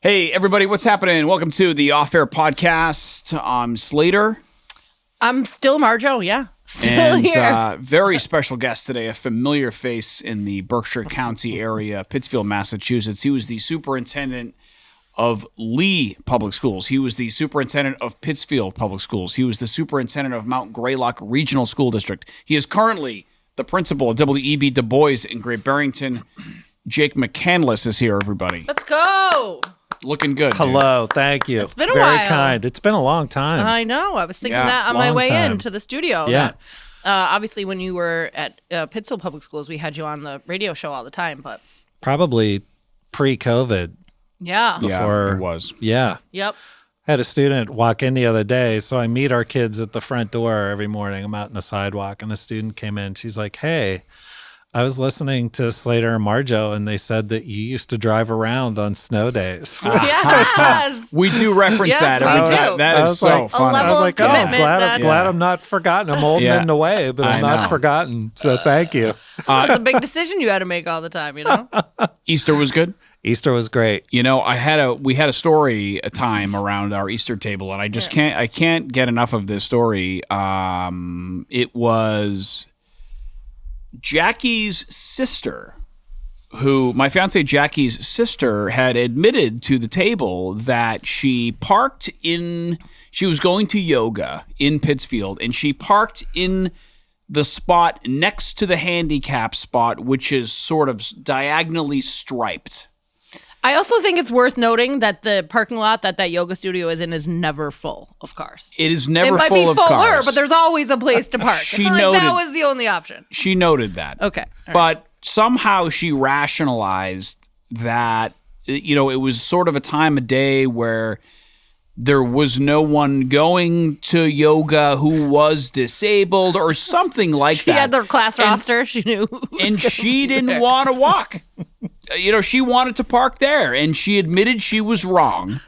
Hey, everybody, what's happening? Welcome to the Off Air Podcast. I'm Slater. I'm still Marjo, yeah. Still here. Very special guest today, a familiar face in the Berkshire County area, Pittsfield, Massachusetts. He was the superintendent of Lee Public Schools. He was the superintendent of Pittsfield Public Schools. He was the superintendent of Mount Greylock Regional School District. He is currently the principal of W.E.B. DuBois in Great Barrington. Jake McCandless is here, everybody. Let's go. Looking good. Hello, thank you. It's been a Very while. kind. It's been a long time. I know. I was thinking that on my way into the studio. Yeah. Obviously, when you were at Pittsfield Public Schools, we had you on the radio show all the time. But Probably pre-COVID. yeah. Yeah, it was. Yeah. Yep. I had a student walk in the other day, so I meet our kids at the front door every morning. I'm out in the sidewalk, and a student came in. She's like, hey, I was listening to Slater and Marjo, and they said that you used to drive around on snow days. Yes. We do reference Yes, that. we do. That is so like, funny. A level I was of like, oh, commitment glad that- I'm not forgotten. I'm holding Yeah. in the way, but I'm I not know. forgotten. So thank you. That was a big decision you had to make all the time, you know? Easter was good. Easter was great. You know, we had a story a time around our Easter table, and I just can't get enough of this story. It was Jackie's sister, my fiance Jackie's sister had admitted to the table that she was going to yoga in Pittsfield, and she parked in the spot next to the handicap spot, which is sort of diagonally striped. I also think it's worth noting that the parking lot that yoga studio is in is never full of cars. It is never It might full be of fuller, cars. but there's always a place to park. She It's not like noted- that was the only option. She noted that. Okay. All right. But somehow she rationalized that, you know, it was sort of a time of day where there was no one going to yoga who was disabled or something like that. She had their class roster. She knew. And she didn't want to walk. You know, she wanted to park there, and she admitted she was wrong.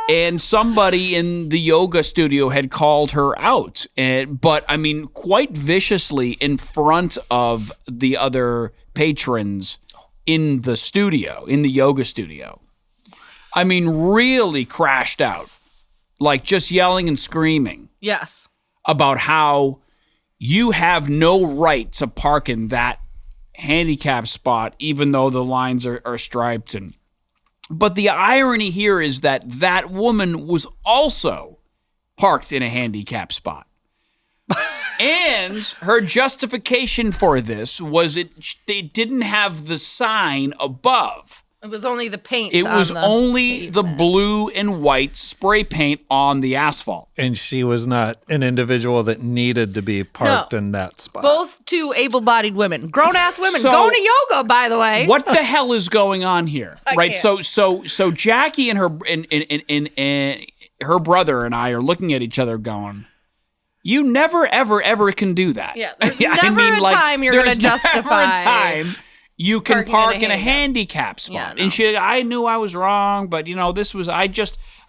And somebody in the yoga studio had called her out, but I mean, quite viciously in front of the other patrons in the studio, in the yoga studio. I mean, really crashed out, like just yelling and screaming Yes. about how you have no right to park in that handicap spot, even though the lines are striped. But the irony here is that woman was also parked in a handicap spot. And her justification for this was they didn't have the sign above. It was only the paint. It was on only the pavement. blue and white spray paint on the asphalt. And she was not an individual that needed to be parked in that spot. Both two able-bodied women, grown-ass women, So- going to yoga. By the way, What the hell is going on here? Right? can't. So Jackie and her brother and I are looking at each other going, you never ever can do that. Yeah, there's never a time you're gonna there's never justify a time you can parking park in in a a handicap spot. Yeah, no. And I knew I was wrong, but you know,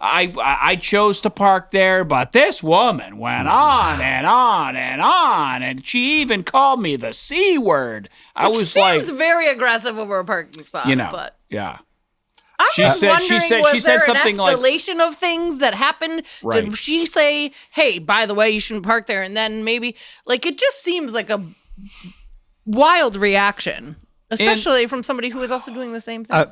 I chose to park there, but this woman went on and on and on, and she even called me the C word. I Which was seems like, very aggressive over a parking spot. you know, but yeah. I'm She just said- wondering, she was said there something an like- escalation of things that happened? Right. Did she say, "Hey, by the way, you shouldn't park there," and then maybe like it just seems like a wild reaction, especially from somebody who is also doing the same thing.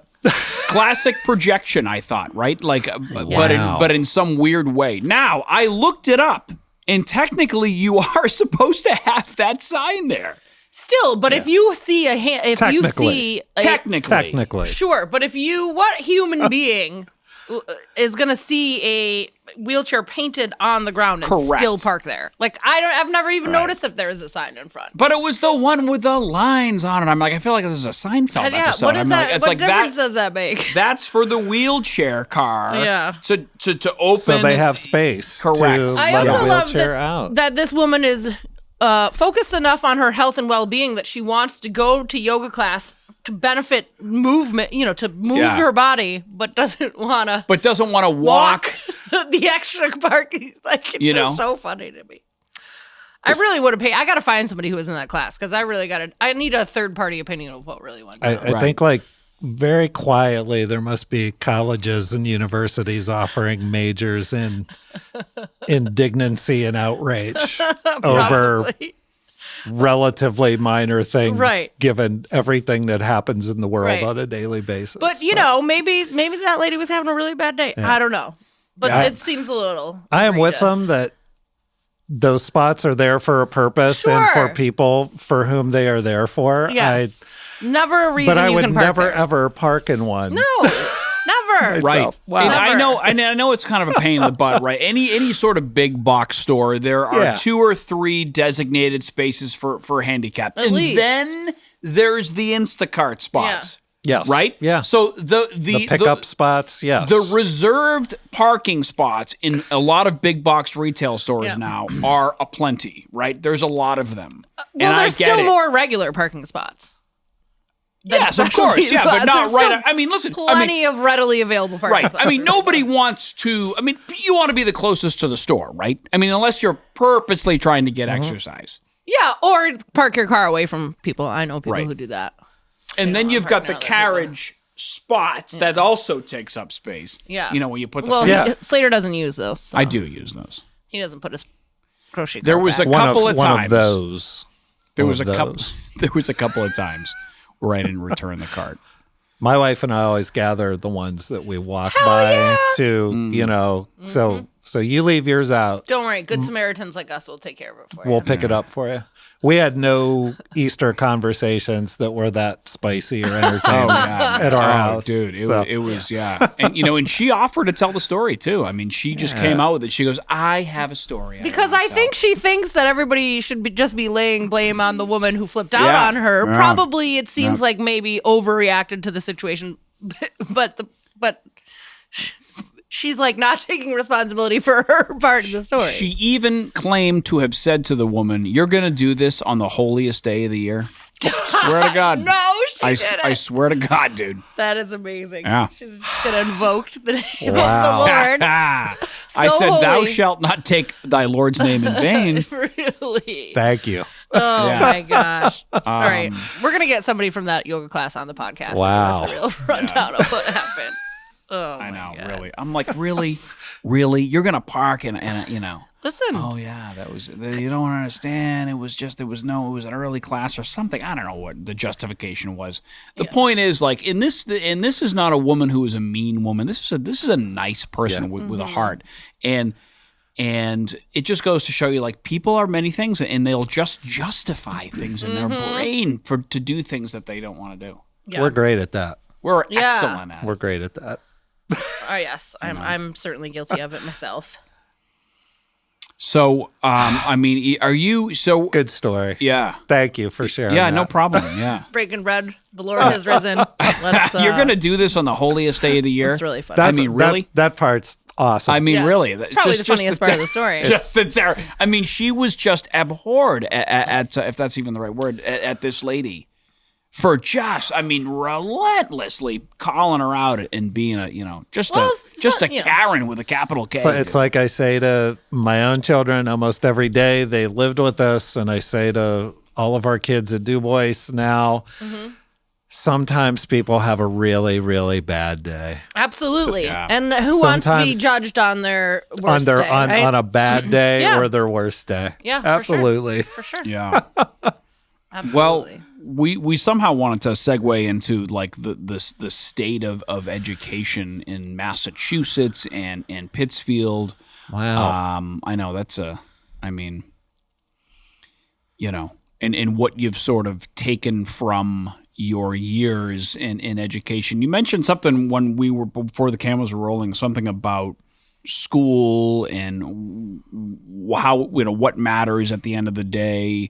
Classic projection, I thought, right? Like, Wow. but in some weird way. Now, I looked it up, and technically, you are supposed to have that sign there. Still, but if you see Technically. sure, but what human being is going to see a wheelchair painted on the ground and Correct. still park there? Like I've never even noticed if there is a sign in front. But it was the one with the lines on it. I'm like, I feel like this is a Seinfeld Yeah, episode. what is I'm that? Like, it's What like difference that. does that make? That's for the wheelchair car. Yeah. To open. So they have space Correct. to I let also a love wheelchair out. that this woman is focused enough on her health and well-being that she wants to go to yoga class to benefit movement, to move Yeah. her body, but doesn't want to But doesn't want to walk. the extra parking. Like, it's just so funny to me. I really would have paid. I got to find somebody who was in that class because I really I need a third-party opinion of what really went down. I think like very quietly, there must be colleges and universities offering majors in indignancy and outrage over Probably. relatively minor things, Right. given everything that happens in the world Right. on a daily basis. But maybe that lady was having a really bad day. I don't know. But it seems a little. I am with egregious. them that those spots are there for a purpose and for Sure. people for whom they are there for. Yes. Never a reason But I you would can park never there. ever park in one. No, never. Right. So, wow. And I Never. know it's kind of a pain in the butt, right? Any sort of big box store, there are Yeah. 2 or 3 designated spaces for handicap. At and least. then there's the Instacart spots. Yes. Right? Yeah. So The pickup spots, yes. the reserved parking spots in a lot of big box retail stores Yeah. now are aplenty, right? There's a lot of them. Well, and there's I get still it. more regular parking spots. than Yes, of specialty course. Yeah, spots. but not There's right. still I mean, listen. Plenty of readily available parking Right. spots. I mean, nobody wants to. I mean, you want to be the closest to the store, right? I mean, unless you're purposely trying to get exercise. Yeah, or park your car away from people. I know people Right. who do that. And then you've got the parking out there, carriage spots that also takes up space. Yeah. You know, when you put the. Well, Yeah. Slater doesn't use those. So I do use those. He doesn't put his grocery. There cart was a back. couple of one times. of those. There One was a of couple. those. There was a couple of times where I didn't return the cart. My wife and I always gather the ones that we walk by to, you know, so you leave yours out. Don't worry, good Samaritans like us will take care of it for you. We'll pick it up for you. We had no Easter conversations that were that spicy or entertaining at our house. Dude, So, it was yeah. And you know, and she offered to tell the story too. I mean, she just came out with it. She goes, "I have a story." Because I think she thinks that everybody should just be laying blame on the woman who flipped out Yeah. on her. Yeah. Probably it seems like maybe overreacted to the situation, but she's like not taking responsibility for her part of the story. She even claimed to have said to the woman, "You're going to do this on the holiest day of the year." Swear to God. No, she didn't. I swear to God, dude. That is amazing. Yeah. She's just gonna invoke the name Wow. of the Lord. I So said, "Thou holy. shalt not take thy Lord's name in vain." Really? thank you. Oh Yeah. my gosh. All right. We're gonna get somebody from that yoga class on the podcast. Wow. That's the real rundown of what happened. Oh, I know, my God. really. I'm like, really, you're going to park and you know. Listen. Oh yeah, that was. You don't understand. It was an early class or something. I don't know what the justification was. The point is, like, this is not a woman who is a mean woman. This is a nice person with a heart, and it just goes to show you, like, people are many things, and they'll just justify things in their brain to do things that they don't want to do. Yeah. We're great at that. We're Yeah. excellent at it. We're great at that. Oh yes, I'm certainly guilty of it myself. So, I mean, are you so? Good story. Yeah. Thank you for sharing. Yeah, that. no problem. Yeah. Breaking bread. The Lord has risen. Let's, You're going to do this on the holiest day of the year? It's really fun. That's- I mean, really? That part's awesome. I mean, Yes. really. It's probably the funniest part of the story. Just the terror. I mean, she was just abhorred at if that's even the right word, at this lady for just, I mean, relentlessly calling her out and being a, you know, just Well, a you know. Karen with a capital K. So it's like I say to my own children almost every day. They lived with us, and I say to all of our kids at DuBois now, sometimes people have a really, really bad day. Absolutely. Just, yeah. And who wants to be Sometimes- judged on their worst on their day, right? on a bad day Yeah. or their worst day. Yeah, for sure. absolutely. For sure. yeah. Well, Absolutely. we somehow wanted to segue into like the state of education in Massachusetts and Pittsfield. Wow. I know that's I mean, you know, and what you've sort of taken from your years in education. You mentioned something when we were before the cameras were rolling, something about school and how, you know, what matters at the end of the day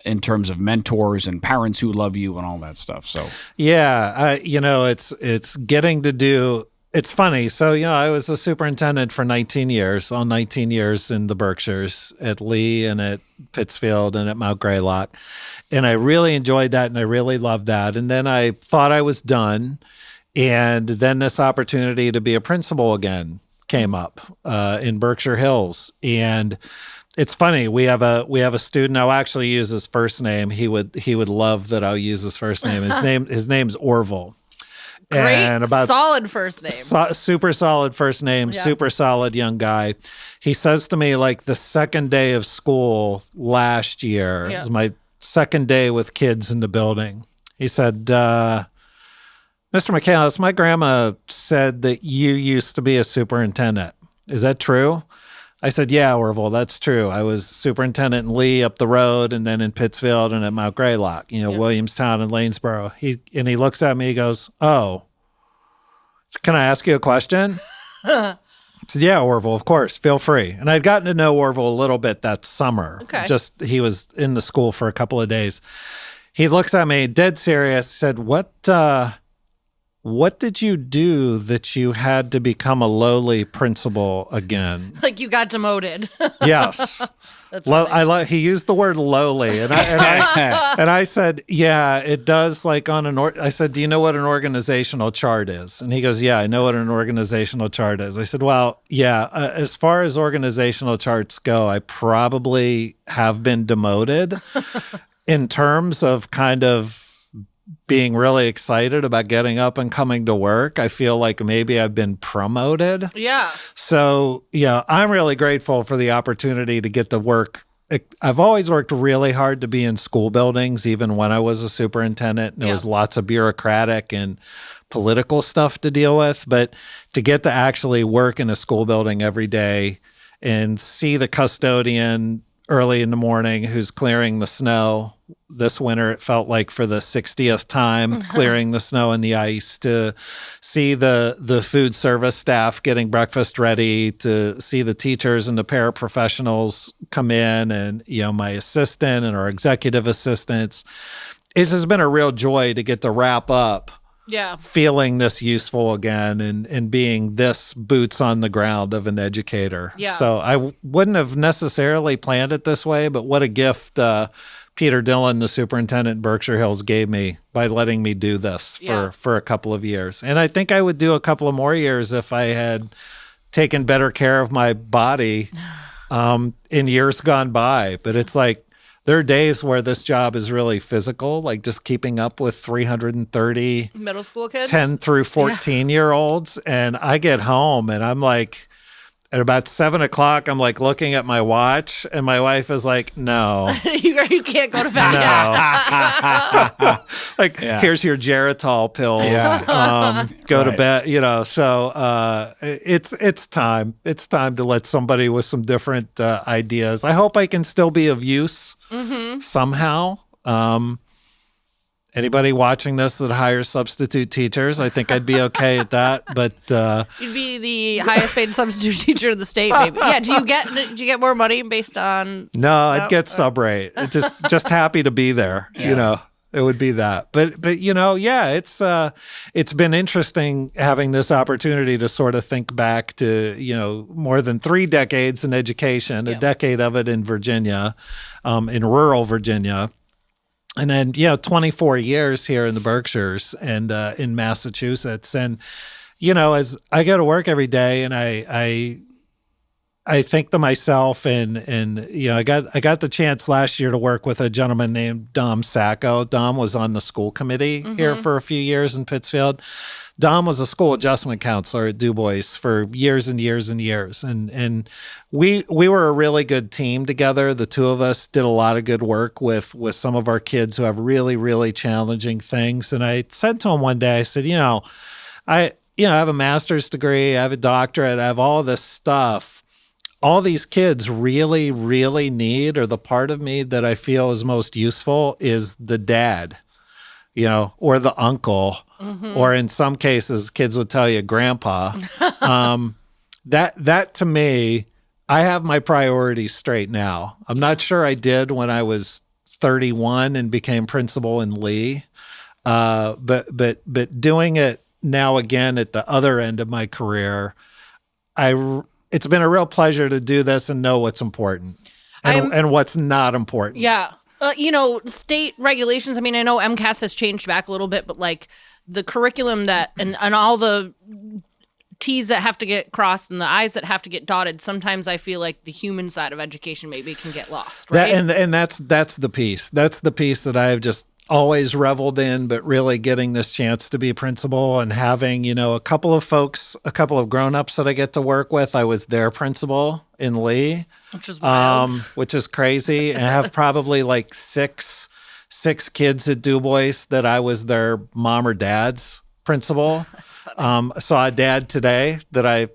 in terms of mentors and parents who love you and all that stuff. So Yeah, you know, it's getting to do. It's funny. So, you know, I was a superintendent for 19 years, all 19 years in the Berkshires at Lee and at Pittsfield and at Mount Greylock. And I really enjoyed that and I really loved that. And then I thought I was done. And then this opportunity to be a principal again came up in Berkshire Hills. And it's funny. We have a student. I'll actually use his first name. He would love that I'll use his first name. His name's Orville. and about solid first name. Super solid first name, Yeah. super solid young guy. He says to me, like, the second day of school last year, it was my second day with kids in the building. He said, Mr. McCandless, my grandma said that you used to be a superintendent. Is that true? I said, yeah, Orville, that's true. I was superintendent in Lee up the road and then in Pittsfield and at Mount Greylock, Williamstown and Lanesboro. He looks at me, he goes, oh, can I ask you a question? I said, yeah, Orville, of course, feel free. And I'd gotten to know Orville a little bit that summer. Okay. He was in the school for a couple of days. He looks at me, dead serious, said, what did you do that you had to become a lowly principal again? Like you got demoted. Yes. That's he used the word lowly, and I said, yeah, it does. Like I said, do you know what an organizational chart is? And he goes, yeah, I know what an organizational chart is. I said, well, yeah, as far as organizational charts go, I probably have been demoted in terms of kind of being really excited about getting up and coming to work. I feel like maybe I've been promoted. Yeah. So, I'm really grateful for the opportunity to get to work. I've always worked really hard to be in school buildings, even when I was a superintendent. There was lots of bureaucratic and political stuff to deal with. But to get to actually work in a school building every day and see the custodian early in the morning who's clearing the snow. This winter, it felt like for the 60th time, clearing the snow and the ice, to see the food service staff getting breakfast ready, to see the teachers and the paraprofessionals come in, and my assistant and our executive assistants. It's just been a real joy to get to wrap up feeling this useful again and being this boots on the ground of an educator. Yeah. So I wouldn't have necessarily planned it this way, but what a gift Peter Dillon, the superintendent in Berkshire Hills, gave me by letting me do this for a couple of years. And I think I would do a couple of more years if I had taken better care of my body in years gone by. But it's like, there are days where this job is really physical, like just keeping up with 330 middle school kids, 10 through 14-year-olds. And I get home and I'm like, at about 7 o'clock, I'm like looking at my watch, and my wife is like, no. you can't go to bed. No. Here's your Geritol pills. Go to bed, So it's time. It's time to let somebody with some different ideas. I hope I can still be of use somehow. Anybody watching this that hires substitute teachers, I think I'd be okay at that. But you'd be the highest paid substitute teacher in the state, maybe. Yeah. Do you get more money based on? No, I'd get sub rate. Just happy to be there. Yeah. It would be that. But it's been interesting having this opportunity to sort of think back to more than 3 decades in education, a decade of it in Virginia, in rural Virginia. And then, 24 years here in the Berkshires and in Massachusetts. And, as I go to work every day and I think to myself and I got the chance last year to work with a gentleman named Dom Sacco. Dom was on the school committee here for a few years in Pittsfield. Dom was a school adjustment counselor at DuBois for years and years and years. And we were a really good team together. The two of us did a lot of good work with some of our kids who have really, really challenging things. And I said to him one day, I said, I have a master's degree, I have a doctorate, I have all this stuff. All these kids really, really need, or the part of me that I feel is most useful, is the dad, or the uncle, or in some cases, kids would tell you grandpa. That to me, I have my priorities straight now. I'm not sure I did when I was 31 and became principal in Lee, but doing it now again at the other end of my career, it's been a real pleasure to do this and know what's important and what's not important. Yeah. State regulations. I mean, I know MCAS has changed back a little bit, but like the curriculum and all the T's that have to get crossed and the I's that have to get dotted, sometimes I feel like the human side of education maybe can get lost. Right? And that's the piece. That's the piece that always reveled in, but really getting this chance to be principal and having, a couple of grown-ups that I get to work with. I was their principal in Lee, which is wild. Which is crazy. And I have probably like six kids at DuBois that I was their mom or dad's principal. I saw a dad today that I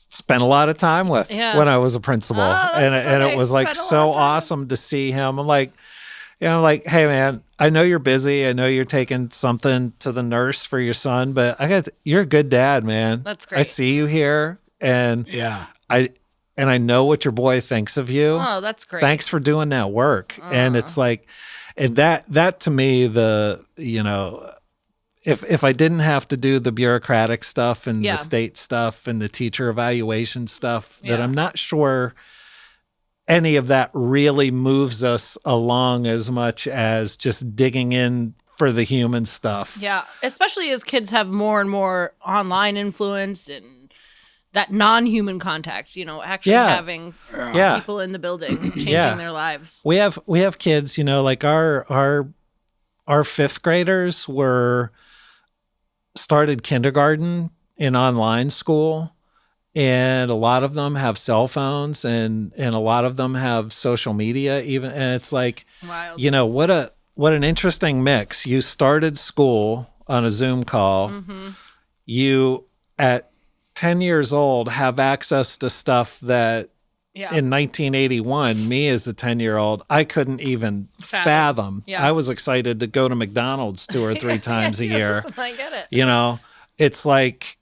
spent a lot of time with when I was a principal. And it was like so awesome to see him. I'm like, hey man, I know you're busy. I know you're taking something to the nurse for your son, but you're a good dad, man. That's great. I see you here, and I know what your boy thinks of you. Oh, that's great. Thanks for doing that work. And it's like, and that to me, if I didn't have to do the bureaucratic stuff and the state stuff and the teacher evaluation stuff, that I'm not sure any of that really moves us along as much as just digging in for the human stuff. Yeah, especially as kids have more and more online influence and that non-human contact, actually having people in the building changing their lives. We have kids, like our fifth graders started kindergarten in online school. And a lot of them have cell phones and a lot of them have social media even. And it's like, wild. What an interesting mix. You started school on a Zoom call. Mm-hmm. You, at 10 years old, have access to stuff that in 1981, me as a 10-year-old, I couldn't even fathom. Yeah. I was excited to go to McDonald's 2 or 3 times a year. I get it. It's like,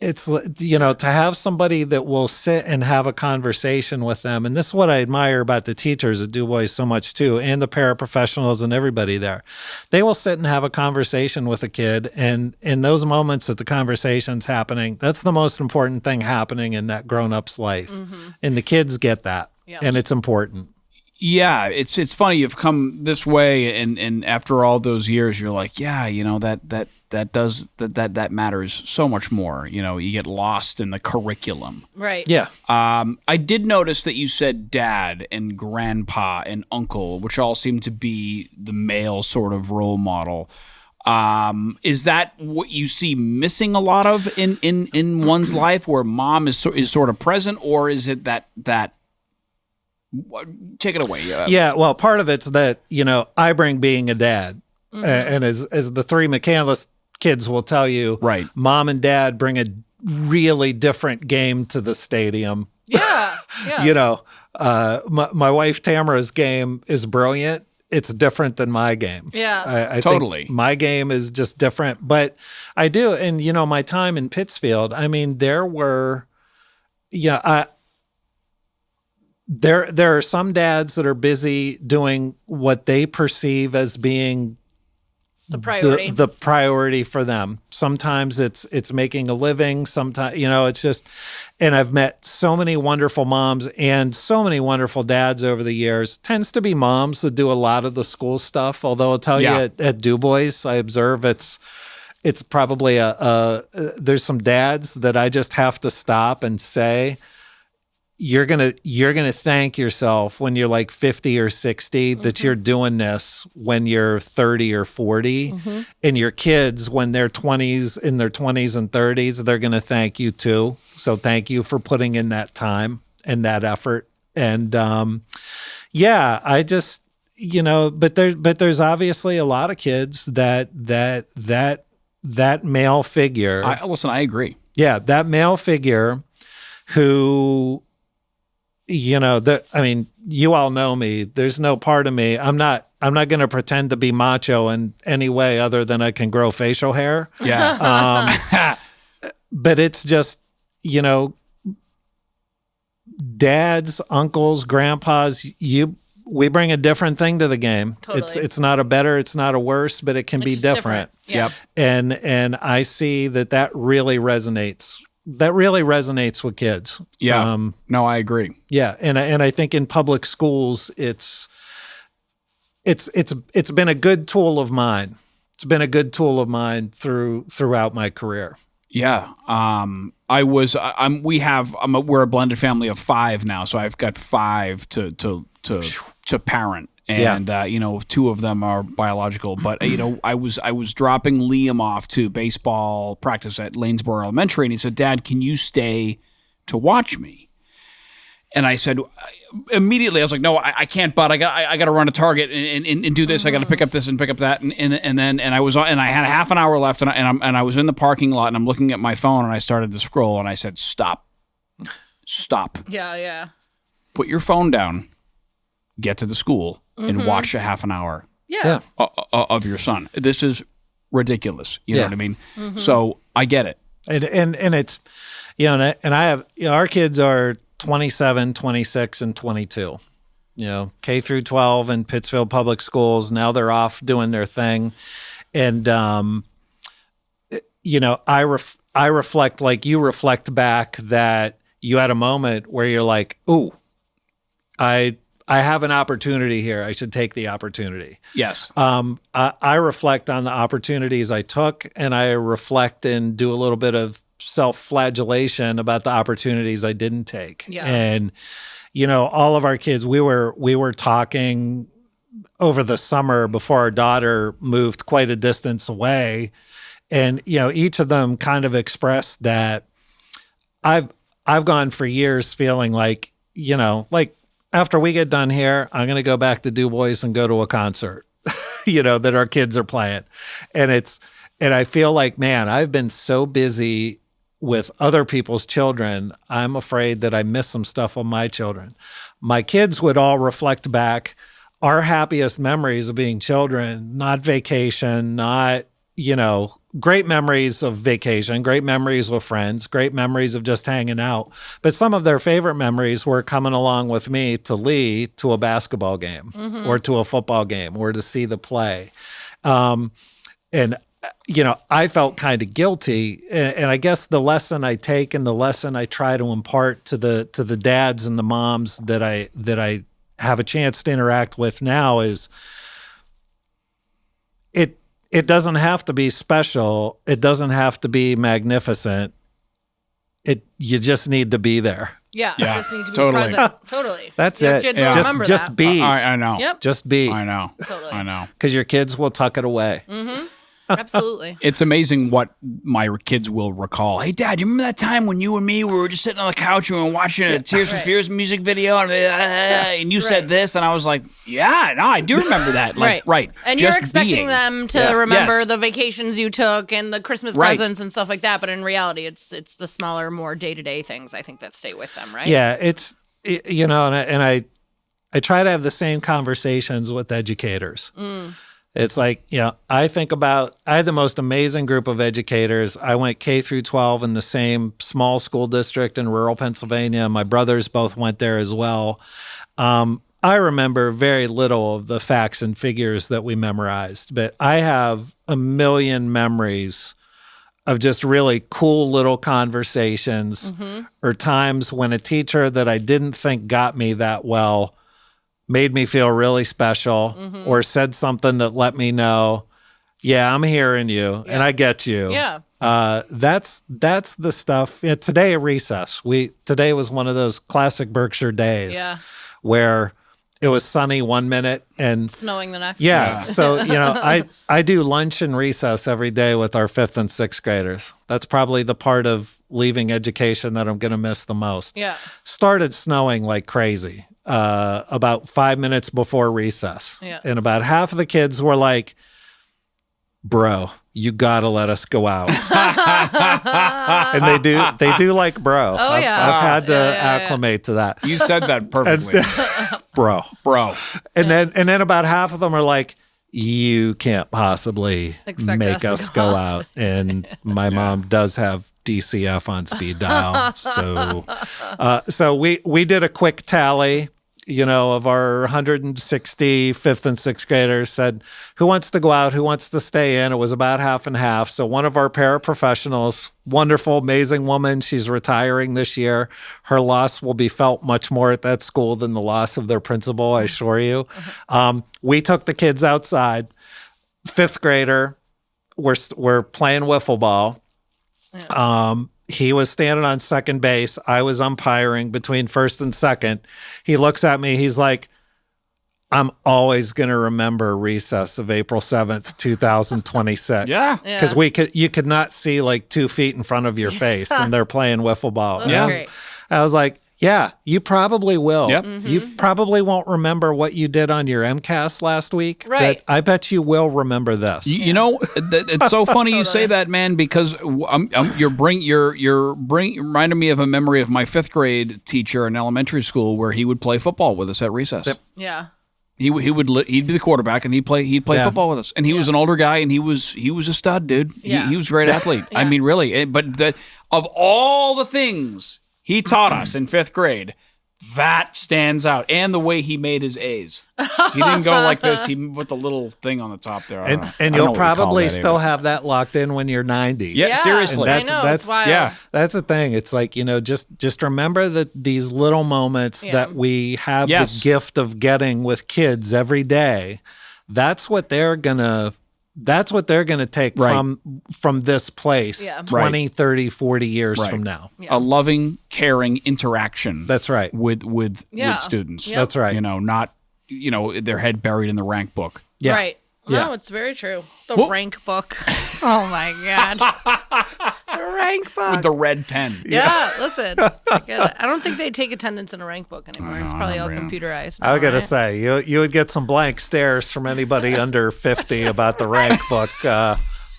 to have somebody that will sit and have a conversation with them. And this is what I admire about the teachers at DuBois so much too, and the paraprofessionals and everybody there. They will sit and have a conversation with a kid. And in those moments that the conversation's happening, that's the most important thing happening in that grown-up's life. Mm-hmm. And the kids get that. Yeah. And it's important. Yeah, it's funny you've come this way, and after all those years, you're like, that matters so much more. You get lost in the curriculum, right? Yeah. I did notice that you said dad and grandpa and uncle, which all seem to be the male sort of role model. Is that what you see missing a lot of in one's life, where mom is sort of present, or is it that? Take it away. Yeah, well, part of it's that, I bring being a dad. Mm-hmm. And as the 3 McCandless kids will tell you, right, mom and dad bring a really different game to the stadium. Yeah, yeah. My wife Tamara's game is brilliant. It's different than my game. Yeah, I totally. Think my game is just different. But I do, and my time in Pittsfield, I mean, there were, There are some dads that are busy doing what they perceive as being the priority. The priority for them. Sometimes it's making a living. Sometimes, it's just, and I've met so many wonderful moms and so many wonderful dads over the years. Tends to be moms that do a lot of the school stuff. Although I'll tell you at DuBois, I observe it's probably there's some dads that I just have to stop and say, you're gonna thank yourself when you're like 50 or 60 that mm-hmm. you're doing this when you're 30 or 40, mm-hmm. and your kids when they're in their 20s and 30s, they're gonna thank you too. So thank you for putting in that time and that effort. And I just but there's obviously a lot of kids that male figure. I agree. Yeah, that male figure who. You all know me. There's no part of me. I'm not going to pretend to be macho in any way other than I can grow facial hair. Yeah. But it's just, dads, uncles, grandpas, we bring a different thing to the game. Totally. It's not a better, it's not a worse, but it can be different. Yeah. Yep. And I see that really resonates. That really resonates with kids. Yeah. No, I agree. Yeah, and I think in public schools, it's been a good tool of mine. It's been a good tool of mine throughout my career. Yeah. We're a blended family of 5 now, so I've got 5 to parent, And two of them are biological. But I was dropping Liam off to baseball practice at Lanesboro Elementary, and he said, "Dad, can you stay to watch me?" And I said, immediately, I was like, "No, I can't. But I got to run a Target and do this. I got to pick up this and pick up that." And I had a half an hour left, and I was in the parking lot, and I'm looking at my phone, and I started to scroll, and I said, "Stop. Yeah. Put your phone down. Get to the school." And watch a half an hour of your son. This is ridiculous. You know what I mean? So I get it. And it's, and I have, our kids are 27, 26, and 22. K through 12 in Pittsfield public schools. Now they're off doing their thing. And, I reflect like you reflect back that you had a moment where you're like, ooh, I have an opportunity here. I should take the opportunity. Yes. I reflect on the opportunities I took, and I reflect and do a little bit of self-flagellation about the opportunities I didn't take. Yeah. And, all of our kids, we were talking over the summer before our daughter moved quite a distance away. And, each of them kind of expressed that I've gone for years feeling like, after we get done here, I'm going to go back to DuBois and go to a concert, that our kids are playing. And I feel like, man, I've been so busy with other people's children. I'm afraid that I miss some stuff on my children. My kids would all reflect back our happiest memories of being children, not vacation, not, great memories of vacation, great memories with friends, great memories of just hanging out. But some of their favorite memories were coming along with me to Lee to a basketball game or to a football game or to see the play. And I felt kind of guilty. And I guess the lesson I take and the lesson I try to impart to the dads and the moms that I have a chance to interact with now is it doesn't have to be special. It doesn't have to be magnificent. You just need to be there. Yeah. You just need to be totally. present. Totally. That's your it. Kids will remember just that. be. I know. Yep. Just be. I know. Totally. I know. Because your kids will tuck it away. Absolutely. It's amazing what my kids will recall. Hey, Dad, you remember that time when you and me were just sitting on the couch and we were watching a Tears for Fears music video and you said this, and I was like, yeah, no, I do remember that. Like, right. And just you're expecting them to remember the vacations you took and the Christmas presents and stuff like that, but in reality, it's the smaller, more day-to-day things, I think, that stay with them, right? Yeah, and I try to have the same conversations with educators. It's like, I had the most amazing group of educators. I went K through 12 in the same small school district in rural Pennsylvania. My brothers both went there as well. I remember very little of the facts and figures that we memorized, but I have a million memories of just really cool little conversations or times when a teacher that I didn't think got me that well made me feel really special or said something that let me know, yeah, I'm hearing you and I get you. Yeah. That's the stuff. Today at recess, today was one of those classic Berkshire days where it was sunny 1 minute and snowing the next. Yeah. So, I do lunch and recess every day with our 5th and 6th graders. That's probably the part of leaving education that I'm going to miss the most. Yeah. Started snowing like crazy. About 5 minutes before recess. Yeah. And about half of the kids were like, bro, you got to let us go out. And they do like bro. Oh, I've had to acclimate to that. You said that perfectly. Bro. And then about half of them are like, you can't possibly make us go out. And my mom does have DCF on speed dial. So we did a quick tally, of our 160 5th and 6th graders, said, who wants to go out? Who wants to stay in? It was about half and half. So one of our paraprofessionals, wonderful, amazing woman, she's retiring this year. Her loss will be felt much more at that school than the loss of their principal, I assure you. We took the kids outside. 5th grader, we're playing wiffle ball. He was standing on second base. I was umpiring between first and second. He looks at me. He's like, I'm always going to remember recess of April 7th, 2026. Yeah. Because you could not see like 2 feet in front of your face and they're playing wiffle ball. That's great. I was like, yeah, you probably will. Yep. You probably won't remember what you did on your MCAS last week. Right. But I bet you will remember this. You know, it's so funny you say that, man, because you're reminding me of a memory of my 5th grade teacher in elementary school where he would play football with us at recess. Yep. Yeah. He'd be the quarterback and he'd play football with us. And he was an older guy and he was a stud, dude. Yeah. He was a great athlete. I mean, really. But of all the things he taught us in 5th grade, that stands out. And the way he made his A's. He didn't go like this. He put the little thing on the top there. And you'll probably still have that locked in when you're 90. Yeah, seriously. I know, it's wild. Yeah. That's the thing. It's like, just remember that these little moments that we have the gift of getting with kids every day. That's what they're gonna take from this place 20, 30, 40 years from now. Yeah. A loving, caring interaction. That's right. With students. Yep. That's right. Not their head buried in the rank book. Yeah. Right. Yeah. No, it's very true. The rank book. Oh my God. The rank book. With the red pen. Yeah, listen. I get it. I don't think they take attendance in a rank book anymore. It's probably all computerized. I gotta right? say, you would get some blank stares from anybody under 50 about the rank book.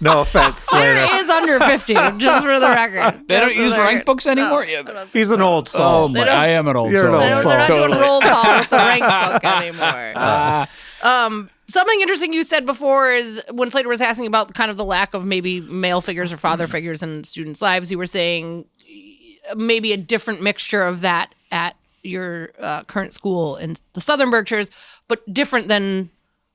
No offense, Slater Slater. is under 50, just for the record. They don't use rank books anymore? No, He's an old soul. Oh, my, I am an old You're soul. an old soul. They're not Totally. doing roll call with the rank book anymore. Something interesting you said before is when Slater was asking about kind of the lack of maybe male figures or father figures in students' lives, you were saying maybe a different mixture of that at your current school in the Southern Berkshires, but different than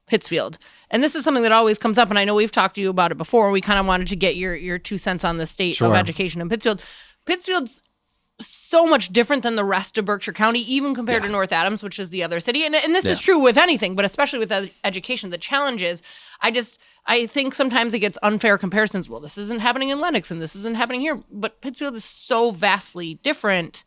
Pittsfield. And this is something that always comes up, and I know we've talked to you about it before. We kind of wanted to get your 2 cents on the state of education in Pittsfield. Pittsfield's so much different than the rest of Berkshire County, even compared to North Adams, which is the other city. And this is true with anything, but especially with education. The challenge is, I think sometimes it gets unfair comparisons. Well, this isn't happening in Lenox, and this isn't happening here. But Pittsfield is so vastly different.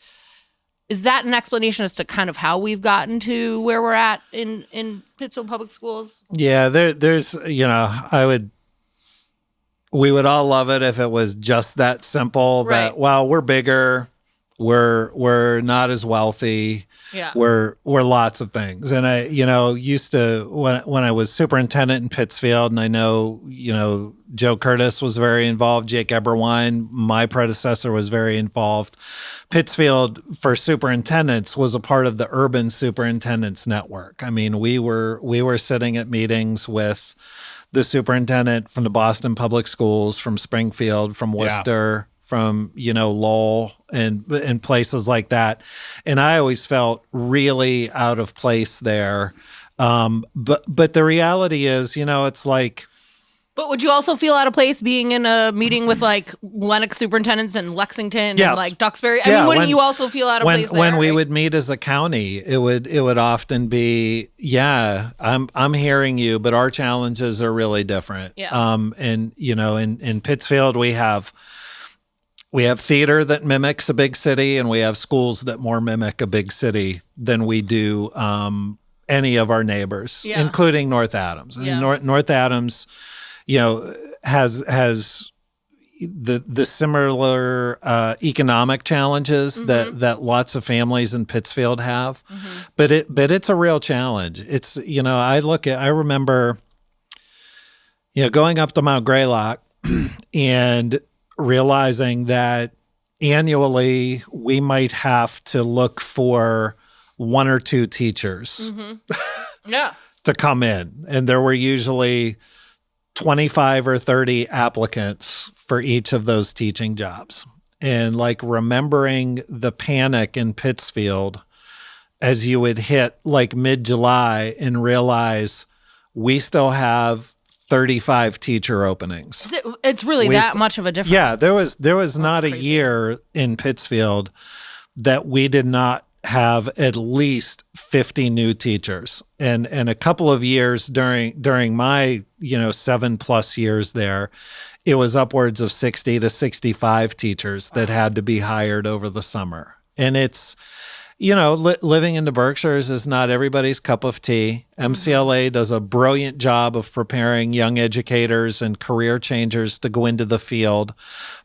Is that an explanation as to kind of how we've gotten to where we're at in Pittsfield Public Schools? Yeah, there's, we would all love it if it was just that simple. Right. That, well, we're bigger. We're not as wealthy. Yeah. We're lots of things. And I, used to, when I was superintendent in Pittsfield, and I know, Joe Curtis was very involved, Jake Eberwein, my predecessor, was very involved. Pittsfield, for superintendents, was a part of the Urban Superintendents Network. I mean, we were sitting at meetings with the superintendent from the Boston Public Schools, from Springfield, from Worcester, from, Lowell and places like that. And I always felt really out of place there. But the reality is, it's like. But would you also feel out of place being in a meeting with like Lenox superintendents in Lexington and like Duxbury? I mean, wouldn't you also feel out of place there? When we would meet as a county, it would often be, I'm hearing you, but our challenges are really different. Yeah. And in Pittsfield we have theater that mimics a big city, and we have schools that more mimic a big city than we do any of our neighbors, including North Adams. Yeah. North Adams, has the similar economic challenges that lots of families in Pittsfield have, but it's a real challenge. It's I remember going up to Mount Greylock and realizing that annually we might have to look for 1 or 2 teachers to come in, and there were usually 25 or 30 applicants for each of those teaching jobs. And like remembering the panic in Pittsfield as you would hit like mid-July and realize we still have 35 teacher openings. It's really that much of a difference. Yeah, there was not a year in Pittsfield that we did not have at least 50 new teachers. And a couple of years during my 7+ years there, it was upwards of 60 to 65 teachers that had to be hired over the summer. And it's living in the Berkshires is not everybody's cup of tea. MCLA does a brilliant job of preparing young educators and career changers to go into the field,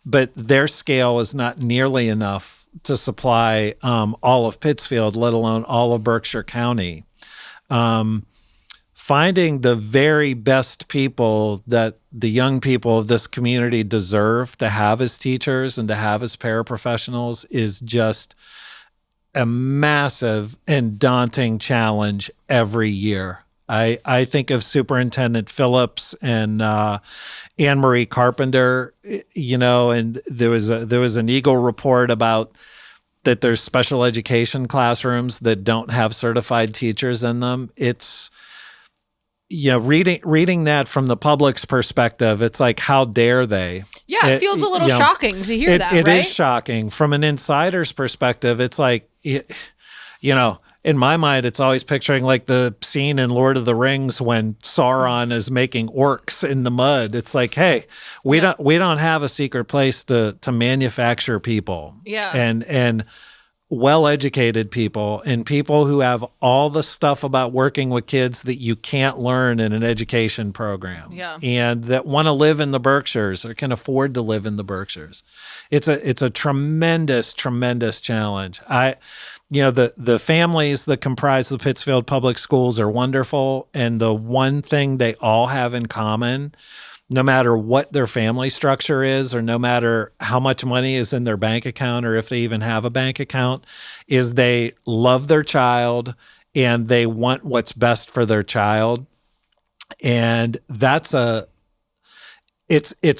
but their scale is not nearly enough to supply all of Pittsfield, let alone all of Berkshire County. Finding the very best people that the young people of this community deserve to have as teachers and to have as paraprofessionals is just a massive and daunting challenge every year. I think of Superintendent Phillips and Anne Marie Carpenter, and there was an Eagle report about that there's special education classrooms that don't have certified teachers in them. It's reading that from the public's perspective, it's like, how dare they? Yeah, it feels a little shocking to hear that, It right? is shocking. From an insider's perspective, it's like, in my mind, it's always picturing like the scene in Lord of the Rings when Sauron is making orcs in the mud. It's like, hey, we don't have a secret place to manufacture people. Yeah. And well-educated people and people who have all the stuff about working with kids that you can't learn in an education program. Yeah. And that want to live in the Berkshires or can afford to live in the Berkshires. It's a tremendous, tremendous challenge. The families that comprise the Pittsfield Public Schools are wonderful. And the one thing they all have in common, no matter what their family structure is, or no matter how much money is in their bank account, or if they even have a bank account, is they love their child and they want what's best for their child. And it's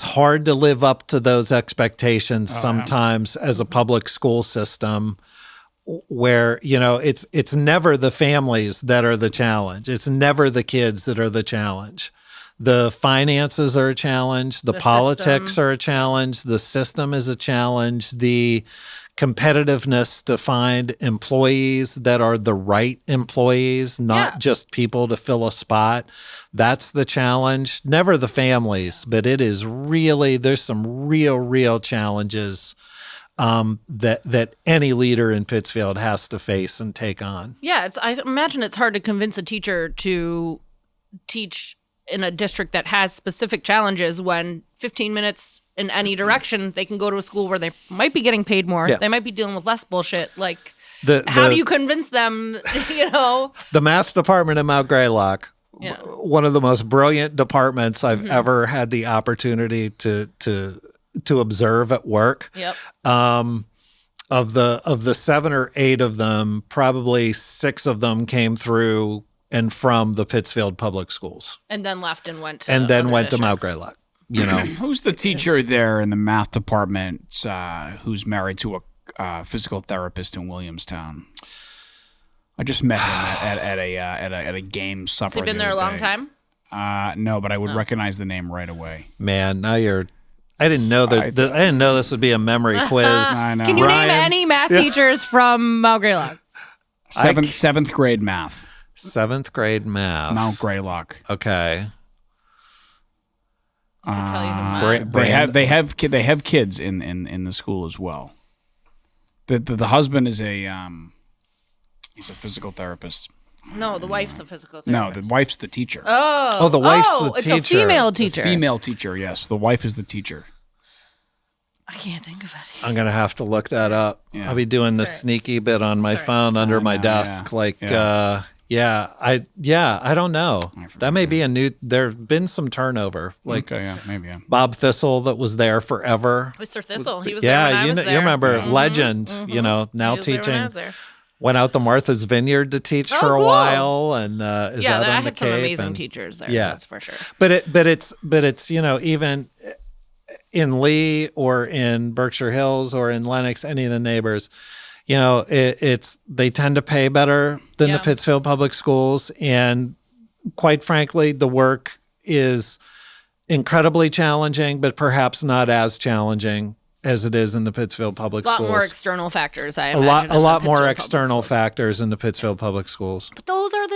hard to live up to those expectations sometimes as a public school system, where it's never the families that are the challenge. It's never the kids that are the challenge. The finances are a challenge. The politics are a challenge. The system is a challenge. The competitiveness to find employees that are the right employees, not just people to fill a spot. That's the challenge. Never the families, but it is really, there's some real challenges that any leader in Pittsfield has to face and take on. Yeah, I imagine it's hard to convince a teacher to teach in a district that has specific challenges when 15 minutes in any direction, they can go to a school where they might be getting paid more. Yeah. They might be dealing with less bullshit. Like, how do you convince them, The math department in Mount Greylock, one of the most brilliant departments I've ever had the opportunity to observe at work. Yep. Of the 7 or 8 of them, probably 6 of them came through and from the Pittsfield Public Schools. And then left and went to to Mount Greylock. Who's the teacher there in the math department who's married to a physical therapist in Williamstown? I just met him at a game supper. Has he been there a long time? No, but I would recognize the name right away. Man, now you're. I didn't know that. I didn't know this would be a memory quiz. I know. Can you name any math teachers from Mount Greylock? Seventh grade math. 7th grade math. Mount Greylock. Okay. I can tell you who they have kids in the school as well. The husband is he's a physical therapist. No, the wife's a physical No, therapist. the wife's the teacher. Oh, the wife's the teacher. It's a female teacher. Female teacher, yes. The wife is the teacher. I can't think of it. I'm going to have to look that up. Yeah. I'll be doing the sneaky bit on my phone under my desk. I don't know. That may be a new, there's been some turnover. Maybe. Bob Thistle that was there forever. Mr. Thistle, he was there when I was there. You remember, legend, now teaching. Went out to Martha's Vineyard to teach for a while, and is out on the Cape. I had some amazing teachers there. Yeah, that's for sure. But it's even in Lee or in Berkshire Hills or in Lenox, any of the neighbors, they tend to pay better than the Pittsfield Public Schools, and quite frankly, the work is incredibly challenging, but perhaps not as challenging as it is in the Pittsfield Public Schools. A lot more external factors, I imagine. A lot more external factors in the Pittsfield Public Schools. But those are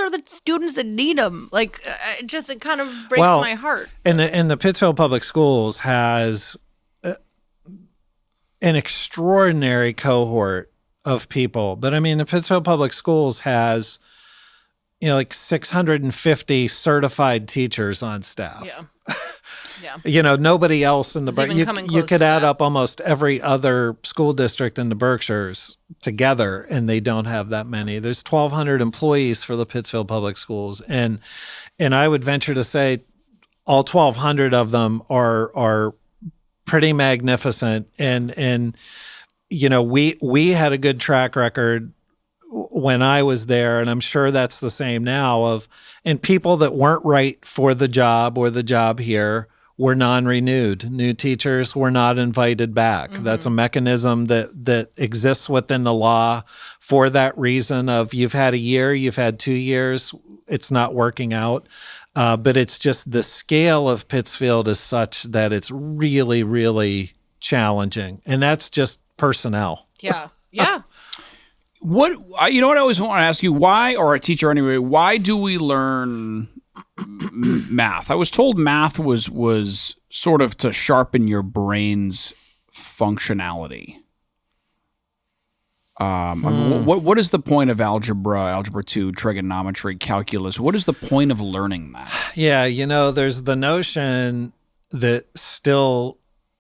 the students that need them. Like, it kind of breaks my heart. And the Pittsfield Public Schools has an extraordinary cohort of people. But I mean, the Pittsfield Public Schools has, like 650 certified teachers on staff. Yeah. Nobody else in the you could add that. up almost every other school district in the Berkshires together, and they don't have that many. There's 1,200 employees for the Pittsfield Public Schools, and I would venture to say all 1,200 of them are pretty magnificent, and we had a good track record when I was there, and I'm sure that's the same now, and people that weren't right for the job or the job here were non-renewed. New teachers were not invited back. Mm-hmm. That's a mechanism that exists within the law for that reason of you've had a year, you've had 2 years, it's not working out. But it's just the scale of Pittsfield is such that it's really, really challenging. And that's just personnel. Yeah. Yeah. What I always want to ask you, why, or a teacher anyway, why do we learn math? I was told math was sort of to sharpen your brain's functionality. I mean, what is the point of algebra 2, trigonometry, calculus? What is the point of learning that? Yeah, there's the notion that still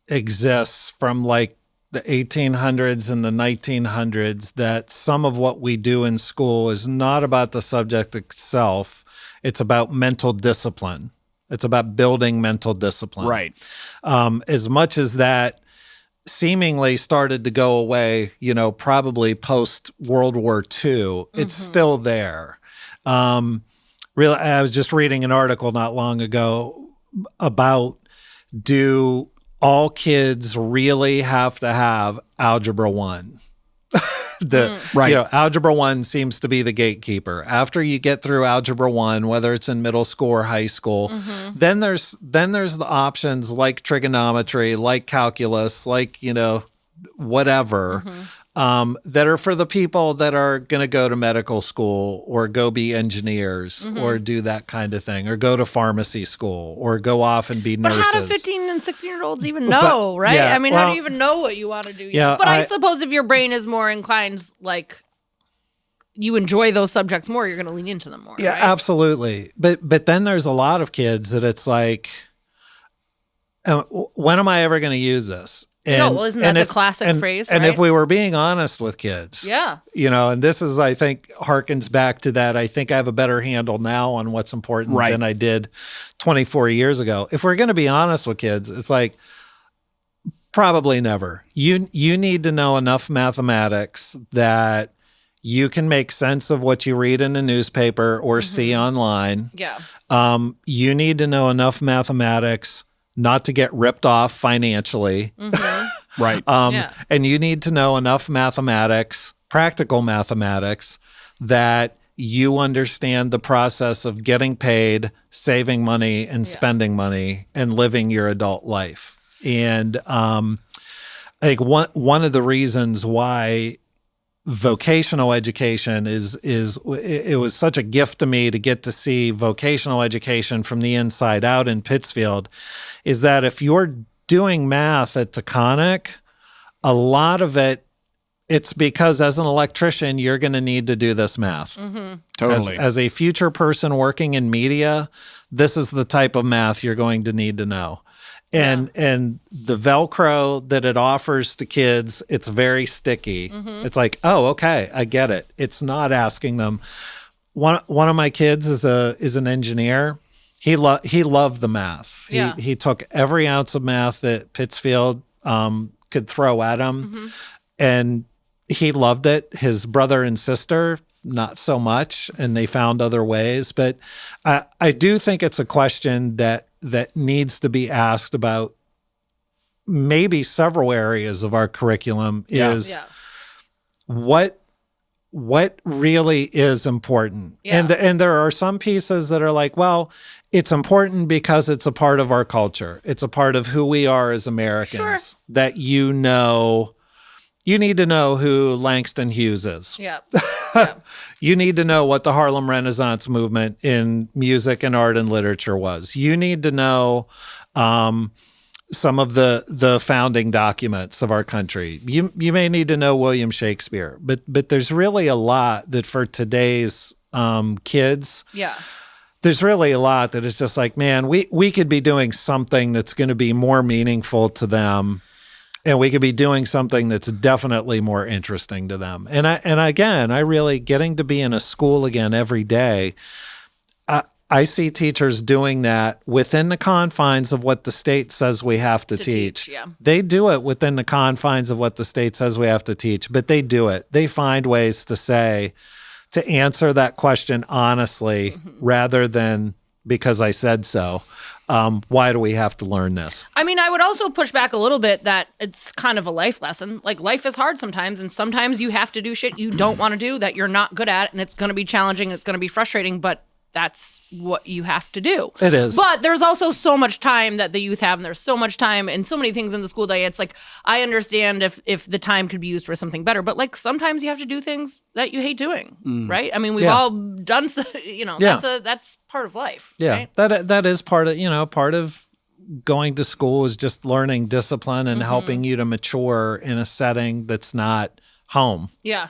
exists from like the 1800s and the 1900s that some of what we do in school is not about the subject itself. It's about mental discipline. It's about building mental discipline. Right. As much as that seemingly started to go away, probably post World War II, it's still there. I was just reading an article not long ago about, do all kids really have to have Algebra 1? Right. Algebra 1 seems to be the gatekeeper. After you get through Algebra 1, whether it's in middle school or high school, then there's the options like trigonometry, like calculus, like, whatever, that are for the people that are going to go to medical school or go be engineers or do that kind of thing, or go to pharmacy school or go off and be nurses. But how do 15 and 16-year-olds even know, right? Yeah, I mean, how do you even know what you want to do? Yeah, but I suppose if your brain is more inclined, like you enjoy those subjects more, you're going to lean into them more. Yeah, right? Absolutely. But then there's a lot of kids that it's like, when am I ever going to use this? Isn't that the classic phrase, right? And if we were being honest with kids, yeah, and this is, I think, harkens back to that. I think I have a better handle now on what's important than I did 24 years ago. If we're going to be honest with kids, it's like, probably never. You need to know enough mathematics that you can make sense of what you read in the newspaper or see online. Yeah. You need to know enough mathematics not to get ripped off financially. Right. And you need to know enough mathematics, practical mathematics, that you understand the process of getting paid, saving money, and spending money, and living your adult life. And I think one of the reasons why vocational education it was such a gift to me to get to see vocational education from the inside out in Pittsfield, is that if you're doing math at Taconic, a lot of it's because as an electrician, you're going to need to do this math. Totally. As a future person working in media, this is the type of math you're going to need to know. And the Velcro that it offers to kids, it's very sticky. It's like, oh, okay, I get it. It's not asking them. One of my kids is an engineer. He loved the math. Yeah. He took every ounce of math that Pittsfield could throw at him, and he loved it. His brother and sister, not so much, and they found other ways. But I do think it's a question that needs to be asked about maybe several areas of our curriculum is what really is important. Yeah. And there are some pieces that are like, well, it's important because it's a part of our culture. It's a part of who we are as Americans. That you need to know who Langston Hughes is. Yeah. You need to know what the Harlem Renaissance movement in music and art and literature was. You need to know some of the founding documents of our country. You may need to know William Shakespeare, but there's really a lot that for today's kids. Yeah. There's really a lot that is just like, man, we could be doing something that's going to be more meaningful to them, and we could be doing something that's definitely more interesting to them. And I really getting to be in a school again every day. I see teachers doing that within the confines of what the state says we have to teach. Yeah. They do it within the confines of what the state says we have to teach, but they do it. They find ways to answer that question honestly, rather than because I said so. Why do we have to learn this? I mean, I would also push back a little bit that it's kind of a life lesson. Like, life is hard sometimes, and sometimes you have to do shit you don't want to do that you're not good at, and it's going to be challenging, it's going to be frustrating, but that's what you have to do. It is. But there's also so much time that the youth have, and there's so much time and so many things in the school day. It's like, I understand if the time could be used for something better, but like sometimes you have to do things that you hate doing, right? I mean, we've all done, that's part of life. Yeah, right? that is part of going to school is just learning discipline and helping you to mature in a setting that's not home. Yeah,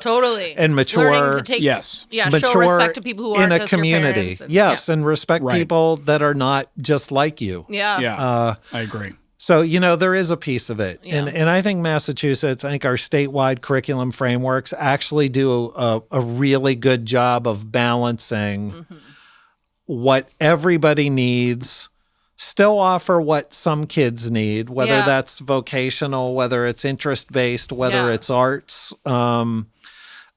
totally. And mature. Learning to take, show mature respect to people who aren't in a just community. Your parents And respect Right. people that are not just like you. Yeah, I agree. So, there is a piece of it. Yeah. And I think Massachusetts, I think our statewide curriculum frameworks actually do a really good job of balancing what everybody needs, still offer what some kids need, whether that's vocational, whether it's interest-based, whether it's arts, or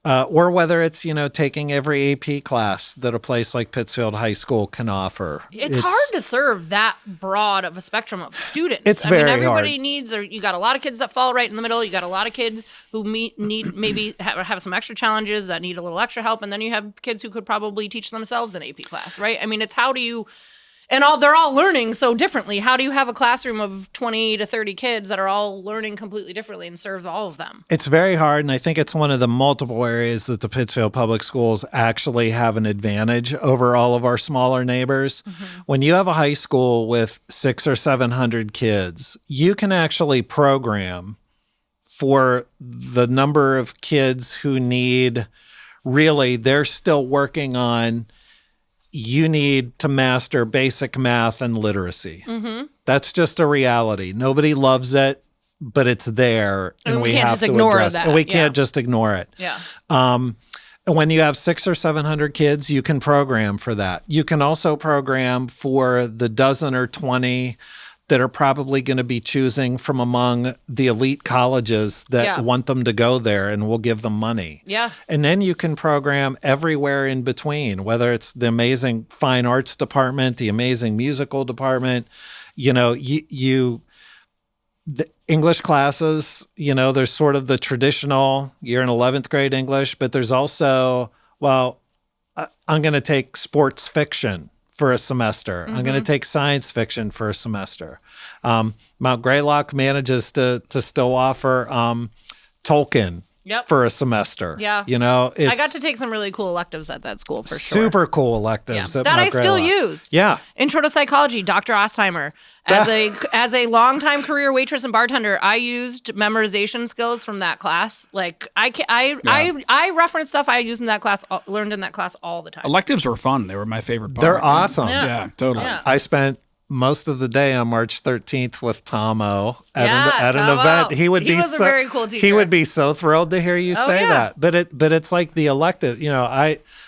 whether it's, taking every AP class that a place like Pittsfield High School can offer. It's hard to serve that broad of a spectrum of students. It's very everybody hard. needs, or you got a lot of kids that fall right in the middle. You got a lot of kids who need maybe have some extra challenges that need a little extra help. And then you have kids who could probably teach themselves an AP class, right? I mean, it's how do you... And they're all learning so differently. How do you have a classroom of 20 to 30 kids that are all learning completely differently and serve all of them? It's very hard, and I think it's one of the multiple areas that the Pittsfield Public Schools actually have an advantage over all of our smaller neighbors. When you have a high school with 600 or 700 kids, you can actually program for the number of kids who need, really, they're still working on, you need to master basic math and literacy. That's just a reality. Nobody loves it, but it's there, and we have to address it. And we can't just ignore it. Yeah. And when you have 600 or 700 kids, you can program for that. You can also program for the dozen or 20 that are probably going to be choosing from among the elite colleges that want them to go there, and will give them money. Yeah. And then you can program everywhere in between, whether it's the amazing fine arts department, the amazing musical department, the English classes, there's sort of the traditional, you're in 11th grade English, but there's also, I'm going to take sports fiction for a semester. I'm going to take science fiction for a semester. Mount Greylock manages to still offer Tolkien for a semester. Yeah. I got to take some really cool electives at that school for sure. Super cool electives at that Mount I still Greylock. use. Yeah. Intro to Psychology, Dr. Ostheimer. As a longtime career waitress and bartender, I used memorization skills from that class. Like I reference stuff I used in that class, learned in that class all the time. Electives were fun. They were my favorite part. They're awesome. Yeah, totally. Yeah. I spent most of the day on March 13th with Tomo at an Tomo. event. He was a very cool teacher. He would be so thrilled to hear you say that. But it's like the elective.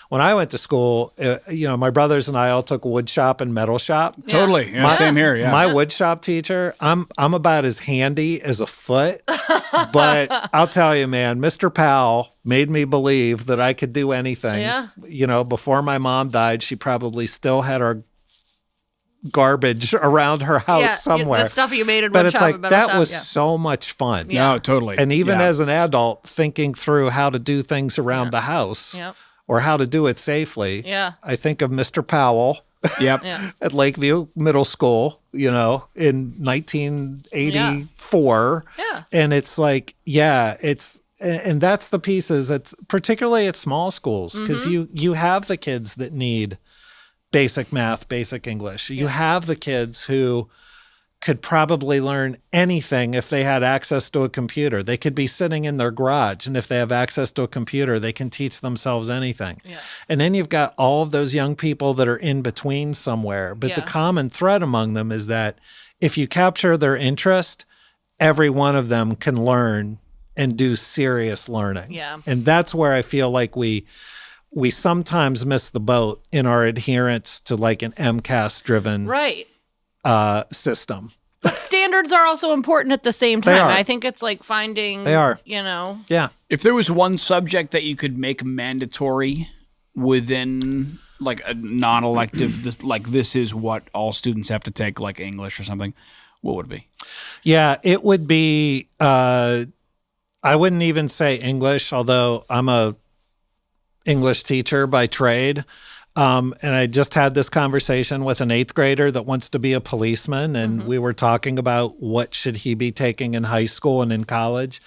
When I went to school, my brothers and I all took wood shop and metal shop. Totally. Yeah, same here. Yeah. My wood shop teacher, I'm about as handy as a foot, but I'll tell you, man, Mr. Powell made me believe that I could do anything. Yeah. Before my mom died, she probably still had our garbage around her house somewhere. The stuff you made in but wood it's shop like and metal that shop. was so much fun. No, totally. And even as an adult, thinking through how to do things around the house or how to do it safely. Yeah. I think of Mr. Powell. Yep. At Lakeview Middle School, in 1984. Yeah. And it's like, and that's the pieces. It's particularly at small schools, because you have the kids that need basic math, basic English. You have the kids who could probably learn anything if they had access to a computer. They could be sitting in their garage, and if they have access to a computer, they can teach themselves anything. Yeah. And then you've got all of those young people that are in between somewhere. But the common thread among them is that if you capture their interest, every one of them can learn and do serious learning. Yeah. And that's where I feel like we sometimes miss the boat in our adherence to like an MCAS-driven system. But standards are also important at the same They time. are. I think it's like finding, They are. Yeah. If there was one subject that you could make mandatory within like a non-elective, this is what all students have to take, like English or something, what would it be? Yeah, it would be, I wouldn't even say English, although I'm a English teacher by trade. And I just had this conversation with an 8th grader that wants to be a policeman. And we were talking about what should he be taking in high school and in college.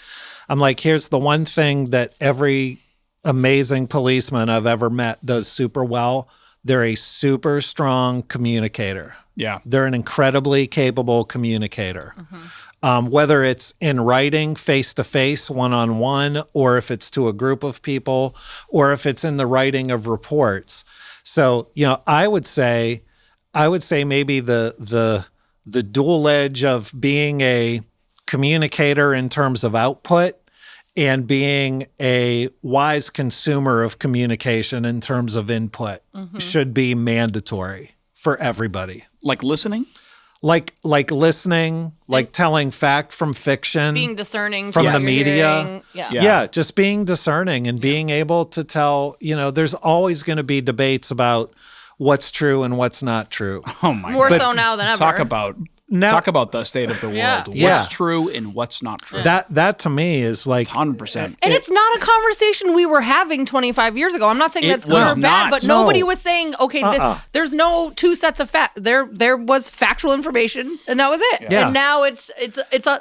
I'm like, here's the one thing that every amazing policeman I've ever met does super well. They're a super strong communicator. Yeah. They're an incredibly capable communicator. Whether it's in writing, face-to-face, one-on-one, or if it's to a group of people, or if it's in the writing of reports. So, I would say maybe the dual edge of being a communicator in terms of output and being a wise consumer of communication in terms of input should be mandatory for everybody. Like listening? Like listening, like telling fact from fiction. Being discerning from to the what you're media. hearing. Yeah. Yeah, just being discerning and being able to tell, there's always going to be debates about what's true and what's not true. Oh my More God. so now than ever. Talk about the state of the world. Yeah. What's Yeah. true and what's not true. That to me is like 100%. And it's not a conversation we were having 25 years ago. I'm not saying It that's good was or bad, not. but No. nobody was saying, okay, there's no two sets of fact. There was factual information, and that was it. Yeah. And now it's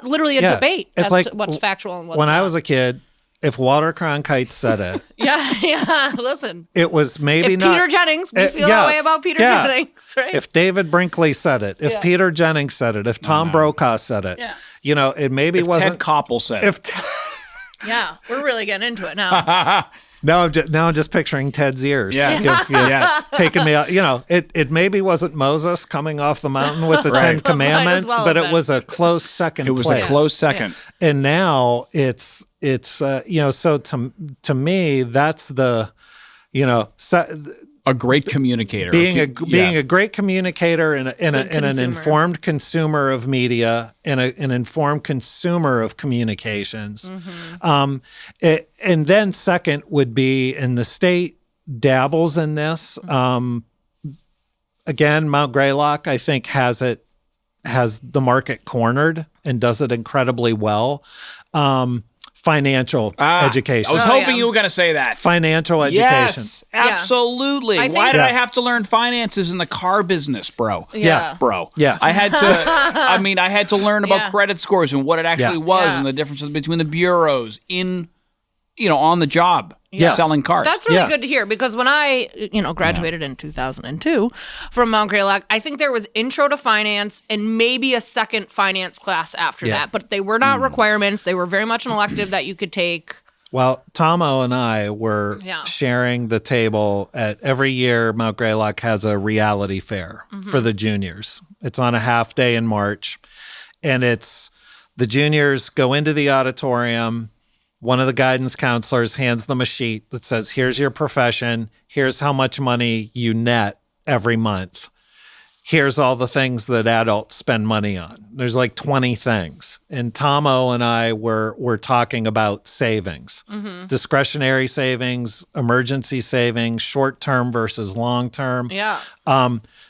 literally a debate It's as like to what's factual and what's when not. I was a kid, if Walter Cronkite said it, yeah. Listen, it was maybe if not. Peter Jennings, we feel yes. that way about Peter Yeah. Jennings, right? If David Brinkley said it, if Peter Jennings said it, if Tom Brokaw said it, it maybe If wasn't. Ted Koppel said if yeah, we're really getting into it now. now I'm just picturing Ted's ears. Yes. Yes. Taking me out. It maybe wasn't Moses coming off the mountain with the Right. Ten Commandments, well but have it been. was a close second it was place. a close second. And now it's so to me that's the A great communicator. being Yeah. a great communicator and an consumer. informed consumer of media and an informed consumer of communications. And then second would be, and the state dabbles in this. Again, Mount Greylock, I think, has the market cornered and does it incredibly well. Financial education. I was hoping you were going to say that. Financial education. Yes, absolutely. I think- Why did I Yeah. have to learn finances in the car business, bro? Yeah. Bro. Yeah. I had to I had to learn about Yeah. credit scores and what it actually was Yeah. and the differences between the bureaus on the job Yes. selling cars. That's really Yeah. good to hear because when I, graduated in 2002 from Mount Greylock, I think there was intro to finance and maybe a second finance class after Yeah. that, but they were not requirements. They were very much an elective that you could take. Well, Tomo and I were sharing the table at every year. Mount Greylock has a reality fair for the juniors. It's on a half day in March, and it's the juniors go into the auditorium. One of the guidance counselors hands them a sheet that says, here's your profession. Here's how much money you net every month. Here's all the things that adults spend money on. There's like 20 things. And Tomo and I were talking about savings, discretionary savings, emergency savings, short-term versus long-term. Yeah.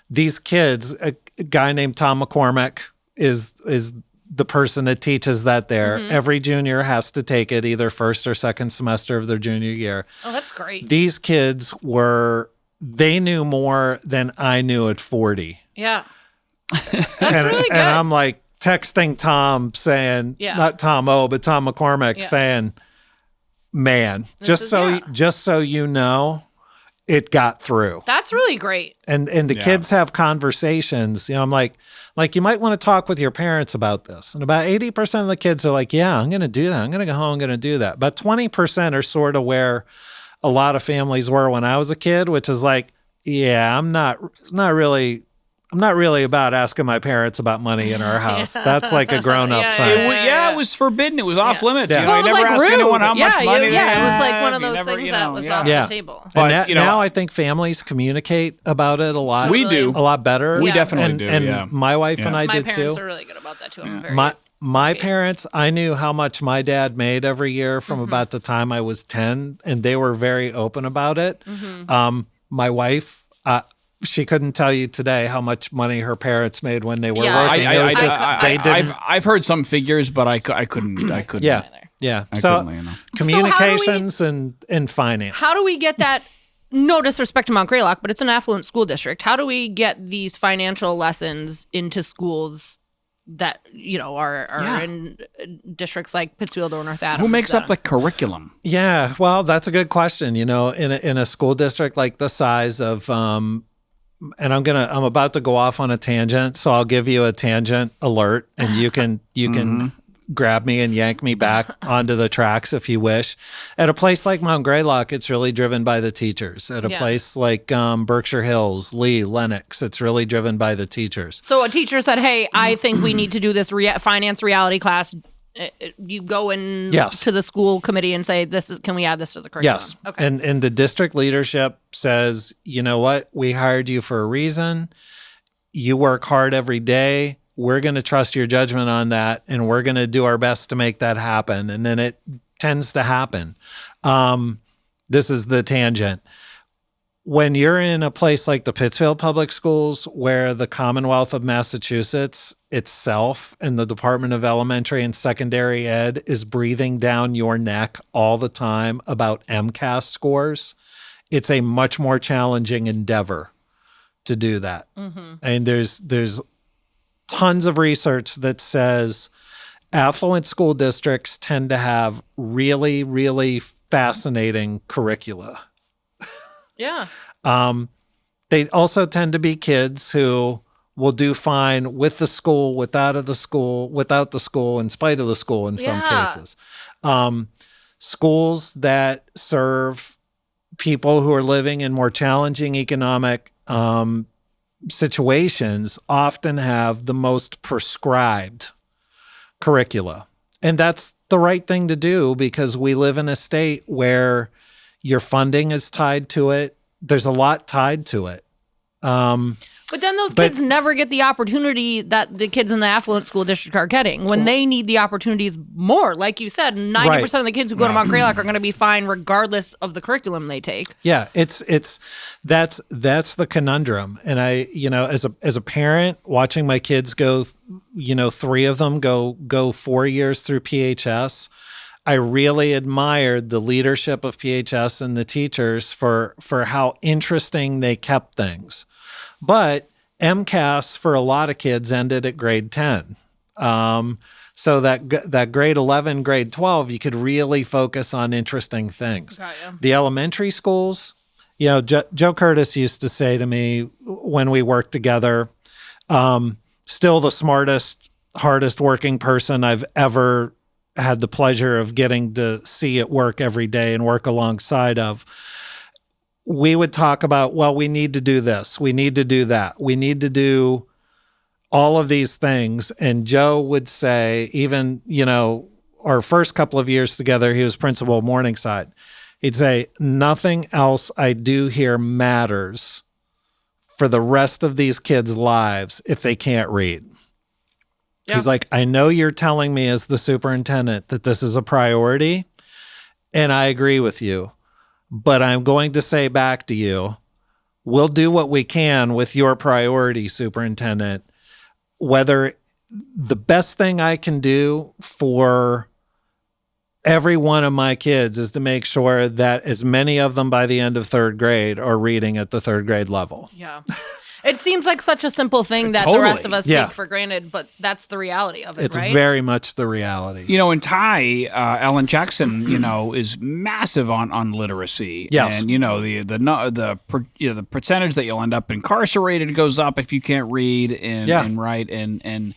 These kids, a guy named Tom McCormick is the person that teaches that there. Every junior has to take it either first or second semester of their junior year. Oh, that's great. These kids they knew more than I knew at 40. Yeah. That's and, really good. and I'm like texting Tom saying, not Tom but Tom McCormick saying, man, just so you know, it got through. That's really great. And the kids have conversations. You know, I'm like you might want to talk with your parents about this. And about 80% of the kids are like, yeah, I'm going to do that. I'm going to go home, I'm going to do that. But 20% are sort of where a lot of families were when I was a kid, which is like, yeah, I'm not really about asking my parents about money in our house. That's like a grown-up thing. It was forbidden. It was off limits. Yeah. You know, Well, it I was never like asked rude. anyone how much money they it was had. like one of You those never, things you that know, was yeah. off Yeah. the table. But, And you know, now I think families communicate about it a lot. We do. A lot better. We Yeah. definitely and, do, and yeah. my wife and I My did parents too. are really good about that too. I'm very My parents, I knew how much my dad made every year from about the time I was 10, and they were very open about it. My wife, she couldn't tell you today how much money her parents made when they were Yeah, working. It was just, they didn't. I've heard some figures, but I couldn't. Yeah. Yeah. I So couldn't, you know. communications and finance. How do we get that? No disrespect to Mount Greylock, but it's an affluent school district. How do we get these financial lessons into schools that, you know, are in districts like Pittsfield or North Adams? Who makes up the curriculum? Yeah, well, that's a good question. You know, in a school district like the size of, and I'm about to go off on a tangent, so I'll give you a tangent alert, and you can grab me and yank me back onto the tracks if you wish. At a place like Mount Greylock, it's really driven by the teachers. At a place like Berkshire Hills, Lee, Lenox, it's really driven by the teachers. So a teacher said, "Hey, I think we need to do this finance reality class." You go in to the school committee and say, can we add this to the curriculum? Yes. Okay. And the district leadership says, you know what? We hired you for a reason. You work hard every day. We're going to trust your judgment on that, and we're going to do our best to make that happen. And then it tends to happen. This is the tangent. When you're in a place like the Pittsfield Public Schools, where the Commonwealth of Massachusetts itself and the Department of Elementary and Secondary Ed is breathing down your neck all the time about MCAS scores, it's a much more challenging endeavor to do that. And there's tons of research that says affluent school districts tend to have really, really fascinating curricula. Yeah. They also tend to be kids who will do fine with the school, without the school, in spite of the school in some cases. Schools that serve people who are living in more challenging economic situations often have the most prescribed curricula. And that's the right thing to do, because we live in a state where your funding is tied to it. There's a lot tied to it. But then those kids never get the opportunity that the kids in the affluent school district are getting when they need the opportunities more. Like you said, 90% of the kids who go to Mount Greylock are going to be fine regardless of the curriculum they take. Yeah, that's the conundrum. And I, as a parent watching my kids go, 3 of them go 4 years through PHS, I really admired the leadership of PHS and the teachers for how interesting they kept things. But MCAS for a lot of kids ended at grade 10. So that grade 11, grade 12, you could really focus on interesting things. Got ya. The elementary schools, Joe Curtis used to say to me when we worked together, still the smartest, hardest working person I've ever had the pleasure of getting to see at work every day and work alongside of. We would talk about, well, we need to do this. We need to do that. We need to do all of these things. And Joe would say, even, our first couple of years together, he was principal of Morningside. He'd say, nothing else I do here matters for the rest of these kids' lives if they can't read. Yeah. He's like, I know you're telling me as the superintendent that this is a priority, and I agree with you. But I'm going to say back to you, we'll do what we can with your priority, superintendent. Whether the best thing I can do for every one of my kids is to make sure that as many of them by the end of 3rd grade are reading at the 3rd grade level. Yeah. It seems like such a simple thing that the Totally. rest of us Yeah. take for granted, but that's the reality of it, It's right? very much the reality. You know, in Thai, Alan Jackson, you know, is massive on literacy. Yes. And you know the percentage that you'll end up incarcerated goes up if you can't read and write. And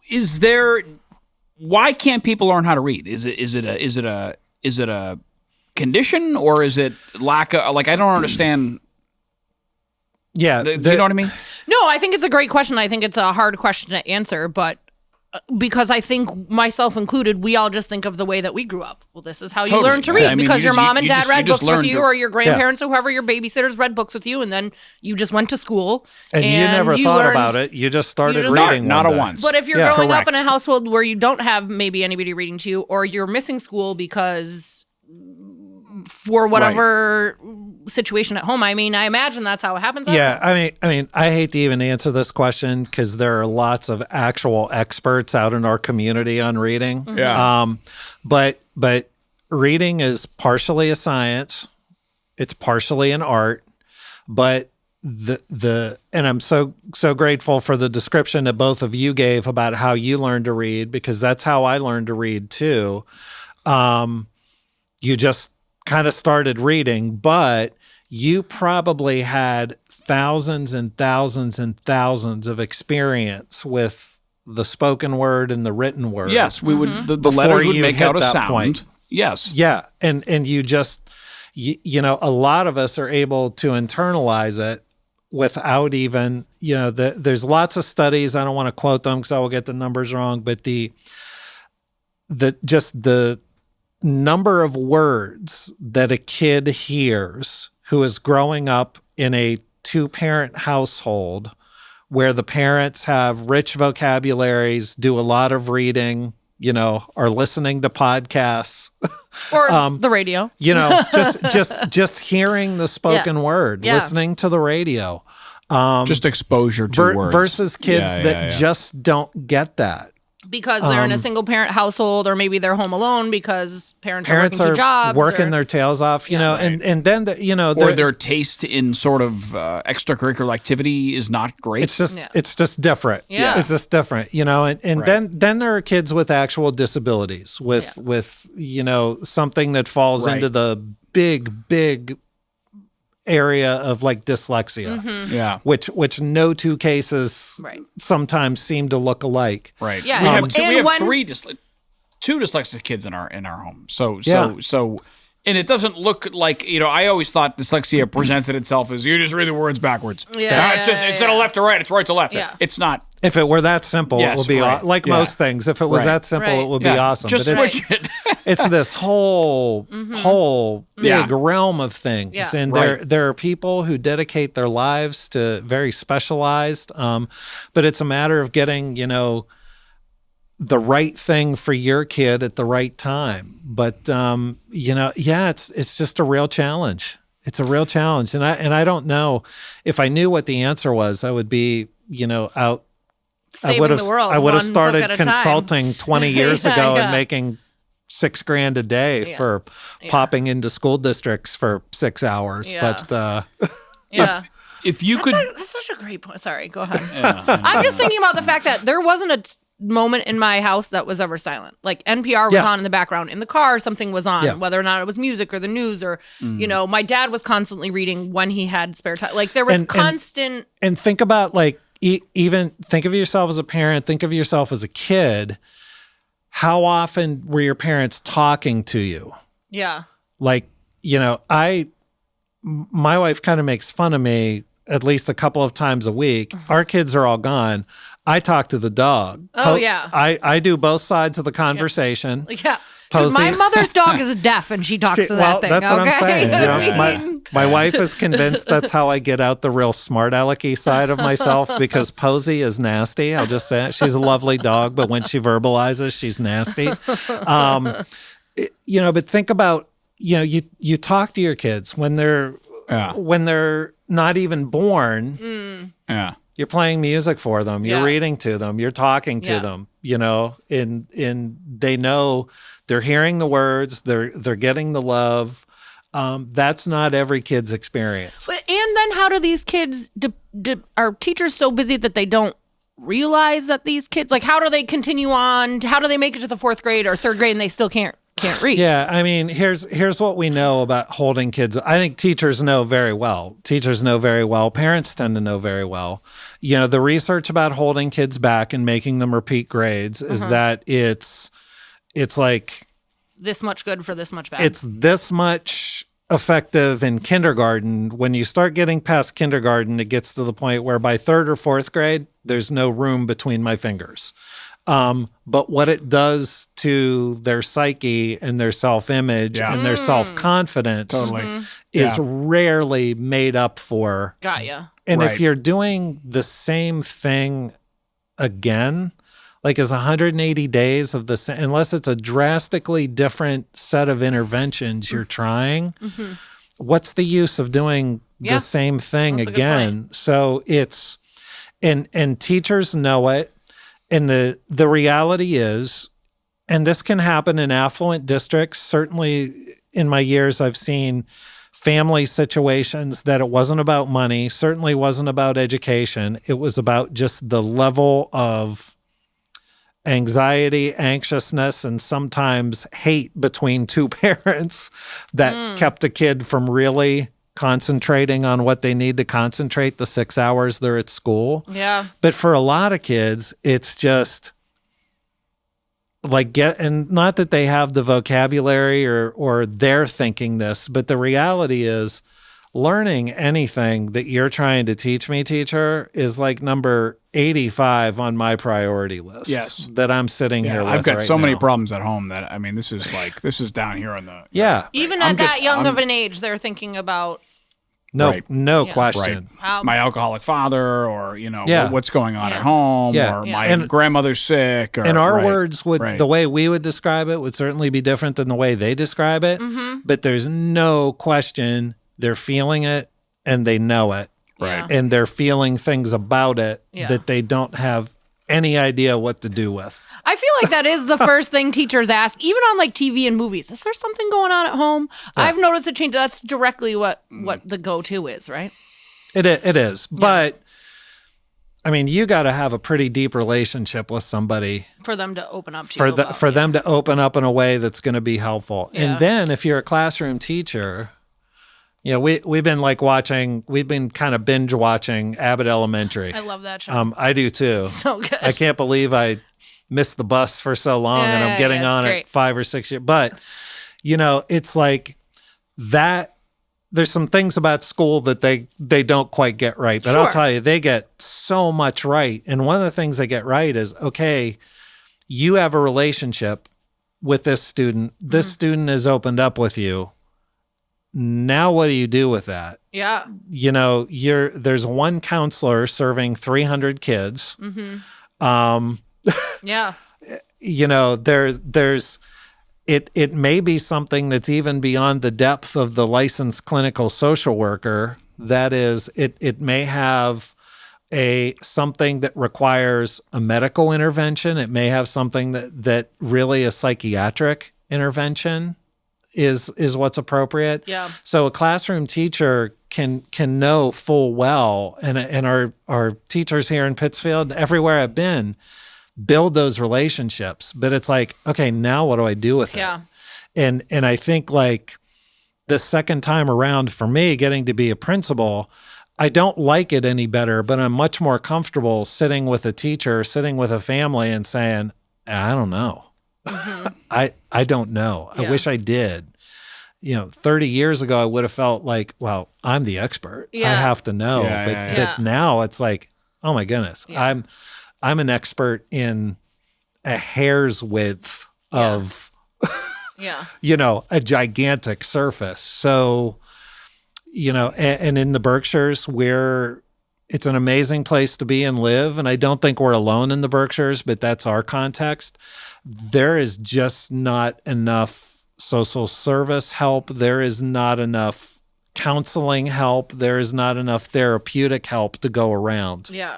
is there? Why can't people learn how to read? Is it a condition, or is it lack of, like, I don't understand. Yeah. Do you know what I mean? No, I think it's a great question. I think it's a hard question to answer, but because I think myself included, we all just think of the way that we grew up. Well, this is how you Totally. learn to Yeah, read I mean, because you your just- mom and you dad just- read you just books with learned you, to- or your grandparents or whoever your babysitters read books with you, and then you just went to school. and you never thought learned- about it. You just started just- reading. Not one a day. once. But if you're Yeah. growing up in Correct. a household where you don't have maybe anybody reading to you, or you're missing school because for whatever situation at home, I mean, I imagine that's how it happens. Yeah, I mean, I hate to even answer this question because there are lots of actual experts out in our community on reading. Yeah. But reading is partially a science, it's partially an art, but and I'm so grateful for the description that both of you gave about how you learned to read, because that's how I learned to read too. You just kind of started reading, but you probably had thousands and thousands and thousands of experience with the spoken word and the written word. Yes, we would. The Before letters would you make hit out a that sound. point. Yes. Yeah, and you just you know, a lot of us are able to internalize it without even, you know, there's lots of studies. I don't want to quote them because I will get the numbers wrong, but the number of words that a kid hears who is growing up in a two-parent household where the parents have rich vocabularies, do a lot of reading, you know, are listening to podcasts, or the radio. you know, just hearing the spoken word, Yeah. listening to the radio, Just exposure to words. versus kids Yeah, that yeah, yeah. just don't get that. Because they're in a single parent household, or maybe they're home alone because parents are Parents working are two jobs. working or, their tails off, you know, Right. and then, you know, or they're- their taste in sort of extracurricular activity is not great. it's just Yeah. it's just different. Yeah. It's just different, you know, and Right. then there are kids with actual disabilities with you know, something that falls Right. into the big area of like dyslexia, yeah. which no two cases Right. sometimes seem to look alike. Right. Yeah, We and- have two, we and have when- two dyslexic kids in our home. So Yeah. and it doesn't look like, you know, I always thought dyslexia presented itself as you just read the words backwards. Yeah, It's just yeah, instead of yeah. left to right, it's right to left. Yeah. It's not. If it were that simple, Yes, it would be right. like Yeah. most things. If it was Right. that simple, Right. it would Yeah. be awesome. Just but switch it. it's this whole big Yeah. realm of things, Yeah. and Right. there are people who dedicate their lives to very specialized. But it's a matter of getting, you know, the right thing for your kid at the right time. But you know, yeah, it's just a real challenge. It's a real challenge, and I don't know if I knew what the answer was, I would be, you know, out. Saving the world. I would have one book started at a time. consulting 20 years Yeah, ago yeah. and making $6,000 a day Yeah. for popping into school districts for 6 hours. Yeah. But Yeah. If you could, That's such a great point. Sorry, go ahead. I'm just thinking about the fact that there wasn't a moment in my house that was ever silent. Like NPR was Yeah. on in the background. In the car, something was on, Yeah. whether or not it was music or the news or, you know, my dad was constantly reading when he had spare time. Like there was And- constant. and think about like even think of yourself as a parent, think of yourself as a kid. How often were your parents talking to you? Yeah. Like, you know, my wife kind of makes fun of me at least a couple of times a week. Our kids are all gone. I talk to the dog. Oh, yeah. I do both sides of the conversation. Yeah. Posey. My mother's dog is deaf and she talks to that thing. That's what okay? I'm saying. You know, I mean, my wife is convinced that's how I get out the real smart alecky side of myself, because Posey is nasty. I'll just say it. She's a lovely dog, but when she verbalizes, she's nasty. You know, but think about, you know, you talk to your kids when they're not even born. yeah. You're playing music for them. You're Yeah. reading to them. You're talking to Yeah. them. You know, and they know they're hearing the words. They're getting the love. That's not every kid's experience. And then how do these kids, are teachers so busy that they don't realize that these kids, like, how do they continue on? How do they make it to the 4th grade or 3rd grade and they still can't read? Yeah, I mean, here's what we know about holding kids. I think teachers know very well. Teachers know very well. Parents tend to know very well. You know, the research about holding kids back and making them repeat grades is that it's like this much good for this much bad. It's this much effective in kindergarten. When you start getting past kindergarten, it gets to the point where by 3rd or 4th grade, there's no room between my fingers. But what it does to their psyche and their self-image and their self-confidence is rarely made up for. Got ya. And if you're doing the same thing again, like it's 180 days of the same, unless it's a drastically different set of interventions you're trying, what's the use of doing the same thing again? So it's, and teachers know it. And the reality is, and this can happen in affluent districts. Certainly in my years, I've seen family situations that it wasn't about money, certainly wasn't about education. It was about just the level of anxiety, anxiousness, and sometimes hate between two parents that kept a kid from really concentrating on what they need to concentrate the 6 hours they're at school. Yeah. But for a lot of kids, it's just like and not that they have the vocabulary or they're thinking this, but the reality is learning anything that you're trying to teach me, teacher, is like number 85 on my priority list. Yes. That I'm sitting here with I've got right so many now. problems at home that, I mean, this is down here on the... Yeah. Even I'm at that just- young I'm- of an age, they're thinking about No, Right. no Yeah. question. Right. My alcoholic father, or, you know, Yeah. what's going on at home, Yeah. or Yeah. my And- grandmother's sick. Or, In our right. words, Right. the way we would describe it would certainly be different than the way they describe it. But there's no question they're feeling it and they know it. Right. And they're feeling things about it Yeah. that they don't have any idea what to do with. I feel like that is the first thing teachers ask, even on like TV and movies. Is there something going on at home? I've noticed a change. That's directly what the go-to is, right? It is. But, I mean, you got to have a pretty deep relationship with somebody For them to open up to you. about- for them to open up in a way that's going to be helpful. Yeah. And then if you're a classroom teacher, you know, we've been kind of binge watching Abbott Elementary. I love that show. I do too. So good. I can't believe I missed the bus for so long and I'm getting it's on great. it 5 or 6 years. But, you know, it's like that. There's some things about school that they don't quite get right. But I'll Sure. tell you, they get so much right. And one of the things they get right is, okay, you have a relationship with this student. This student has opened up with you. Now what do you do with that? Yeah. You know, there's one counselor serving 300 kids. Yeah. You know, there's it may be something that's even beyond the depth of the licensed clinical social worker. That is, it may have something that requires a medical intervention. It may have something that really a psychiatric intervention is what's appropriate. Yeah. So a classroom teacher can know full well, and our teachers here in Pittsfield, everywhere I've been, build those relationships. But it's like, okay, now what do I do with Yeah. it? And I think like the second time around for me getting to be a principal, I don't like it any better, but I'm much more comfortable sitting with a teacher, sitting with a family and saying, I don't know. I don't know. I Yeah. wish I did. You know, 30 years ago, I would have felt like, well, I'm the expert. I Yeah. have to know. Yeah, but yeah, yeah. but now it's like, oh my goodness, Yeah. I'm an expert in a hair's width of, Yeah. you know, a gigantic surface. So, you know, and in the Berkshires, it's an amazing place to be and live. And I don't think we're alone in the Berkshires, but that's our context. There is just not enough social service help. There is not enough counseling help. There is not enough therapeutic help to go around. Yeah.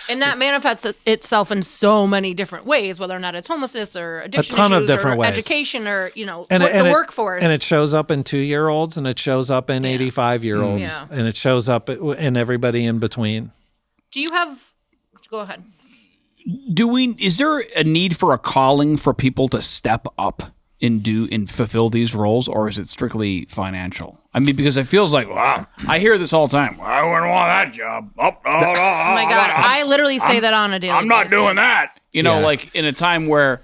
And that manifests itself in so many different ways, whether or not it's homelessness or addiction issues or ways. Education or, the workforce. And it shows up in 2-year-olds and it shows up in 85-year-olds and it shows up in everybody in between. Do you have, go ahead. Is there a need for a calling for people to step up and fulfill these roles, or is it strictly financial? I mean, because it feels like, wow, I hear this all the time. I wouldn't want that job. Oh my God. I literally say that on a daily basis. I'm not doing that. Like in a time where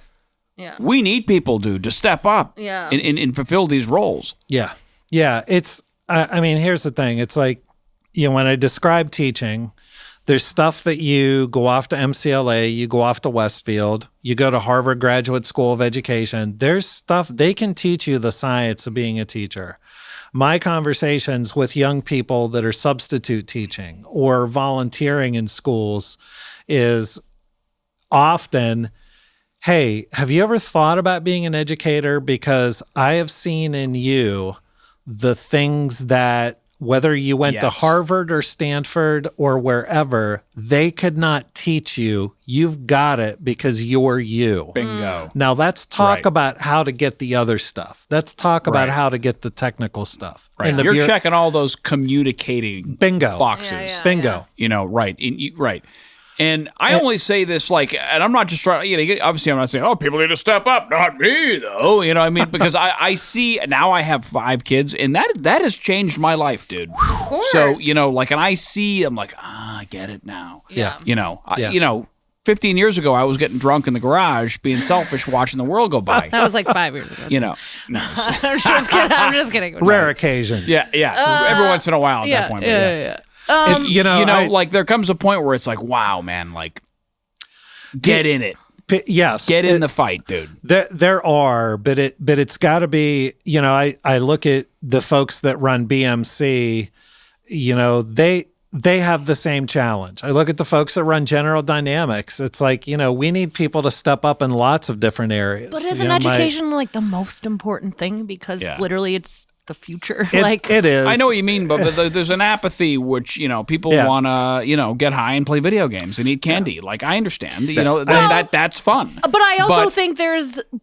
we need people to step up and fulfill these roles. Yeah. Yeah. I mean, here's the thing. It's like, when I describe teaching, there's stuff that you go off to MCLA, you go off to Westfield, you go to Harvard Graduate School of Education. There's stuff, they can teach you the science of being a teacher. My conversations with young people that are substitute teaching or volunteering in schools is often, hey, have you ever thought about being an educator? Because I have seen in you the things that whether you went to Harvard or Stanford or wherever, they could not teach you. You've got it because you're you. Bingo. Now let's talk about how to get the other stuff. Let's talk about how to get the technical stuff. Right. You're checking all those communicating boxes. Bingo. Right. Right. And I only say this and I'm not just trying, obviously I'm not saying, people need to step up. Not me, though. Because I see, now I have 5 kids, and that has changed my life, dude. Of course. So, and I see, I'm like, I get it now. Yeah. 15 years ago, I was getting drunk in the garage, being selfish, watching the world go by. That was like 5 years ago. No. I'm just kidding. Rare occasion. Yeah. Every once in a while at that point. Yeah. There comes a point where it's like, wow, man, get in it. Yes. Get in the fight, dude. There are, but it's got to be, I look at the folks that run BMC, they have the same challenge. I look at the folks that run General Dynamics. It's like, we need people to step up in lots of different areas. But isn't education the most important thing? Because literally it's the future. It is. I know what you mean, but there's an apathy which people want to get high and play video games and eat candy. I understand. That's fun. But I also think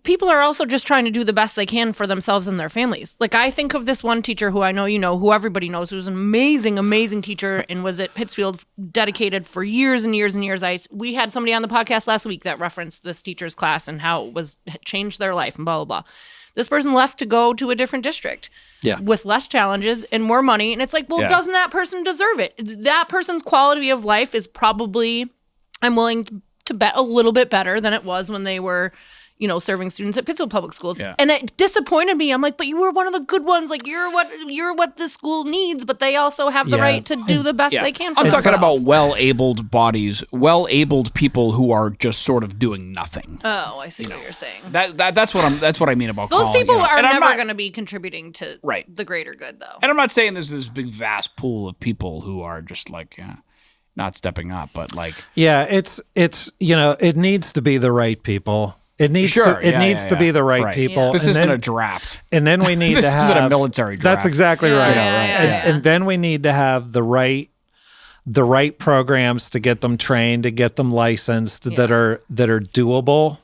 people are also just trying to do the best they can for themselves and their families. I think of this one teacher who I know who everybody knows, who's an amazing teacher and was at Pittsfield, dedicated for years and years and years. We had somebody on the podcast last week that referenced this teacher's class and how it changed their life and blah blah blah. This person left to go to a different district with less challenges and more money. And it's like, doesn't that person deserve it? That person's quality of life is probably, I'm willing to bet, a little bit better than it was when they were, serving students at Pittsfield Public Schools. Yeah. And it disappointed me. I'm like, but you were one of the good ones. You're what the school needs, but they also have the right to do the best they can for themselves. I'm talking about well-abled bodies, well-abled people who are just sort of doing nothing. Oh, I see what you're saying. That's what I mean about those calling, people are never going to be contributing to the greater good, though. And I'm not saying there's this big vast pool of people who are just not stepping up, but it's it needs to be the right people. It needs to be the right people. This isn't a draft. And then we need to have... This isn't a military draft. That's exactly right. And then we need to have the right programs to get them trained, to get them licensed, that are doable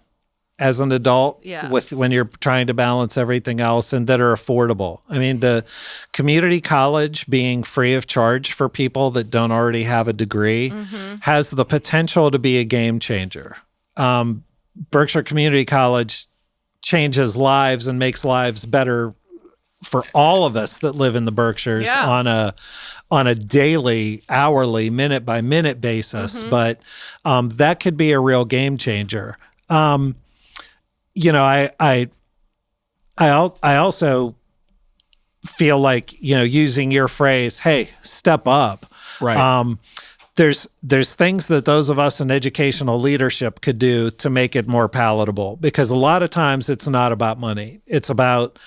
as an adult when you're trying to balance everything else, and that are affordable. I mean, the community college being free of charge for people that don't already have a degree has the potential to be a game changer. Berkshire Community College changes lives and makes lives better for all of us that live in the Berkshires on a daily, hourly, minute by minute basis. But that could be a real game changer. I also feel like, using your phrase, hey, step up. Right. There's things that those of us in educational leadership could do to make it more palatable, because a lot of times it's not about money. It's about,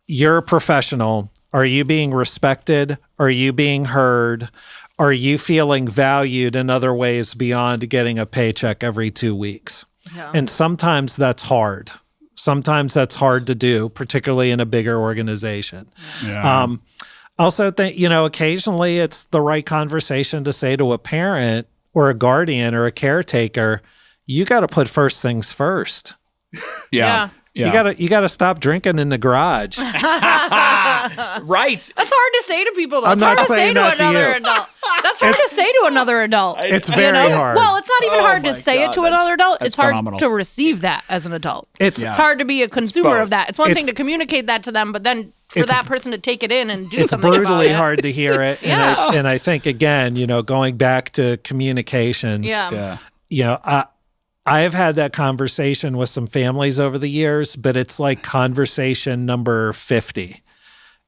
you're a professional. Are you being respected? Are you being heard? Are you feeling valued in other ways beyond getting a paycheck every 2 weeks? Yeah. And sometimes that's hard. Sometimes that's hard to do, particularly in a bigger organization. Yeah. Also think, occasionally it's the right conversation to say to a parent or a guardian or a caretaker, you got to put first things first. Yeah. You gotta stop drinking in the garage. Right. That's hard to say to people, though. I'm It's not hard to say saying to that to another you. adult. That's hard to say to another adult. It's very hard. Well, it's not even Oh hard to my say God, it to another adult. that's It's hard phenomenal. to receive that as an adult. It's It's hard to be a consumer both. of that. It's one thing It's- to communicate that to them, but then for It's- that person to take it in and do it's something about brutally it. hard to hear it. Yeah. And I think, again, going back to communications, Yeah. I have had that conversation with some families over the years, but it's like conversation number 50.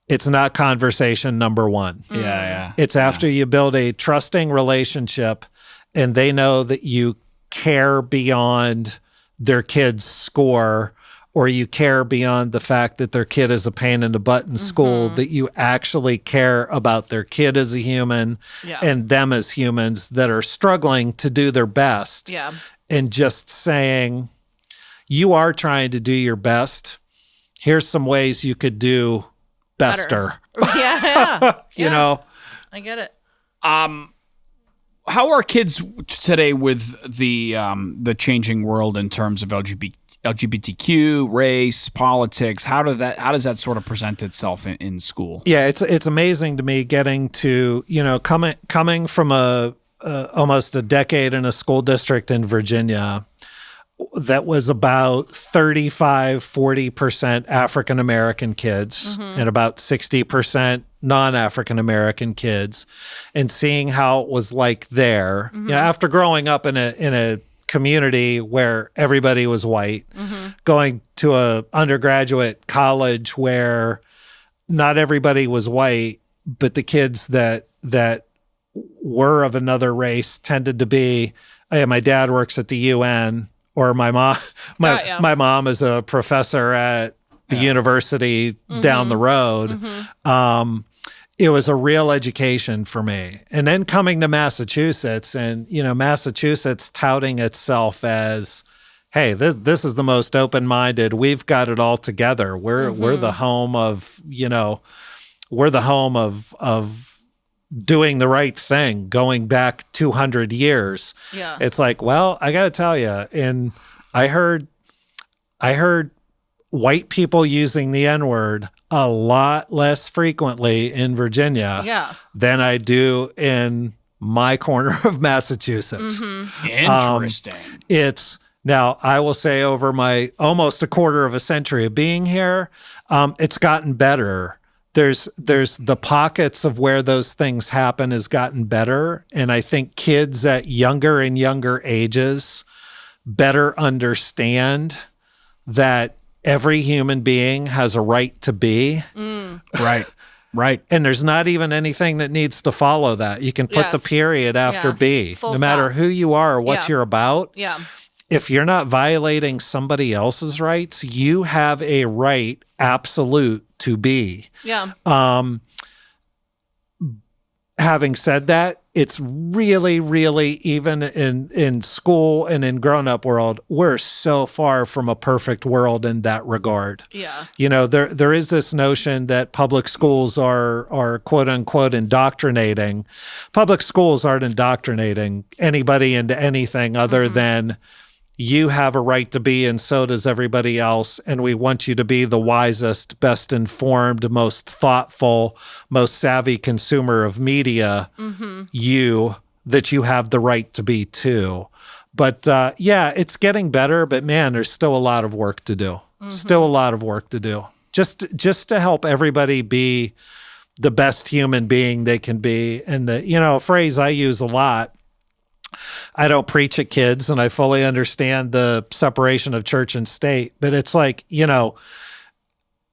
It's not conversation number 1. Yeah. It's after you build a trusting relationship and they know that you care beyond their kid's score, or you care beyond the fact that their kid is a pain in the butt in school, that you actually care about their kid as a human and them as humans that are struggling to do their best. Yeah. And just saying, you are trying to do your best. Here's some ways you could do bester. Yeah. I get it. How are kids today with the changing world in terms of LGBTQ, race, politics? How does that sort of present itself in school? Yeah, it's amazing to me getting to, coming from almost a decade in a school district in Virginia that was about 35-40% African American kids and about 60% non-African American kids, and seeing how it was like there. After growing up in a community where everybody was white, going to a undergraduate college where not everybody was white, but the kids that were of another race tended to be, hey, my dad works at the UN, or my mom is a professor at the university down the road. It was a real education for me. And then coming to Massachusetts, and Massachusetts touting itself as, hey, this is the most open-minded. We've got it all together. We're the home of, we're the home of doing the right thing, going back 200 years. Yeah. It's like, well, I got to tell you, and I heard white people using the N-word a lot less frequently in Virginia than I do in my corner of Massachusetts. Interesting. Now, I will say over my almost a quarter of a century of being here, it's gotten better. There's the pockets of where those things happen has gotten better. And I think kids at younger and younger ages better understand that every human being has a right to be. Right. And there's not even anything that needs to follow that. You can put the period after B. Full No matter stop. who you are or what you're about. Yeah. If you're not violating somebody else's rights, you have a right, absolute, to be. Yeah. Having said that, it's really, really, even in school and in grown-up world, we're so far from a perfect world in that regard. Yeah. There is this notion that public schools are quote unquote indoctrinating. Public schools aren't indoctrinating anybody into anything other than you have a right to be, and so does everybody else. And we want you to be the wisest, best informed, most thoughtful, most savvy consumer of media, that you have the right to be too. But it's getting better, but man, there's still a lot of work to do. Still a lot of work to do. Just to help everybody be the best human being they can be. And a phrase I use a lot, I don't preach at kids, and I fully understand the separation of church and state, but it's like,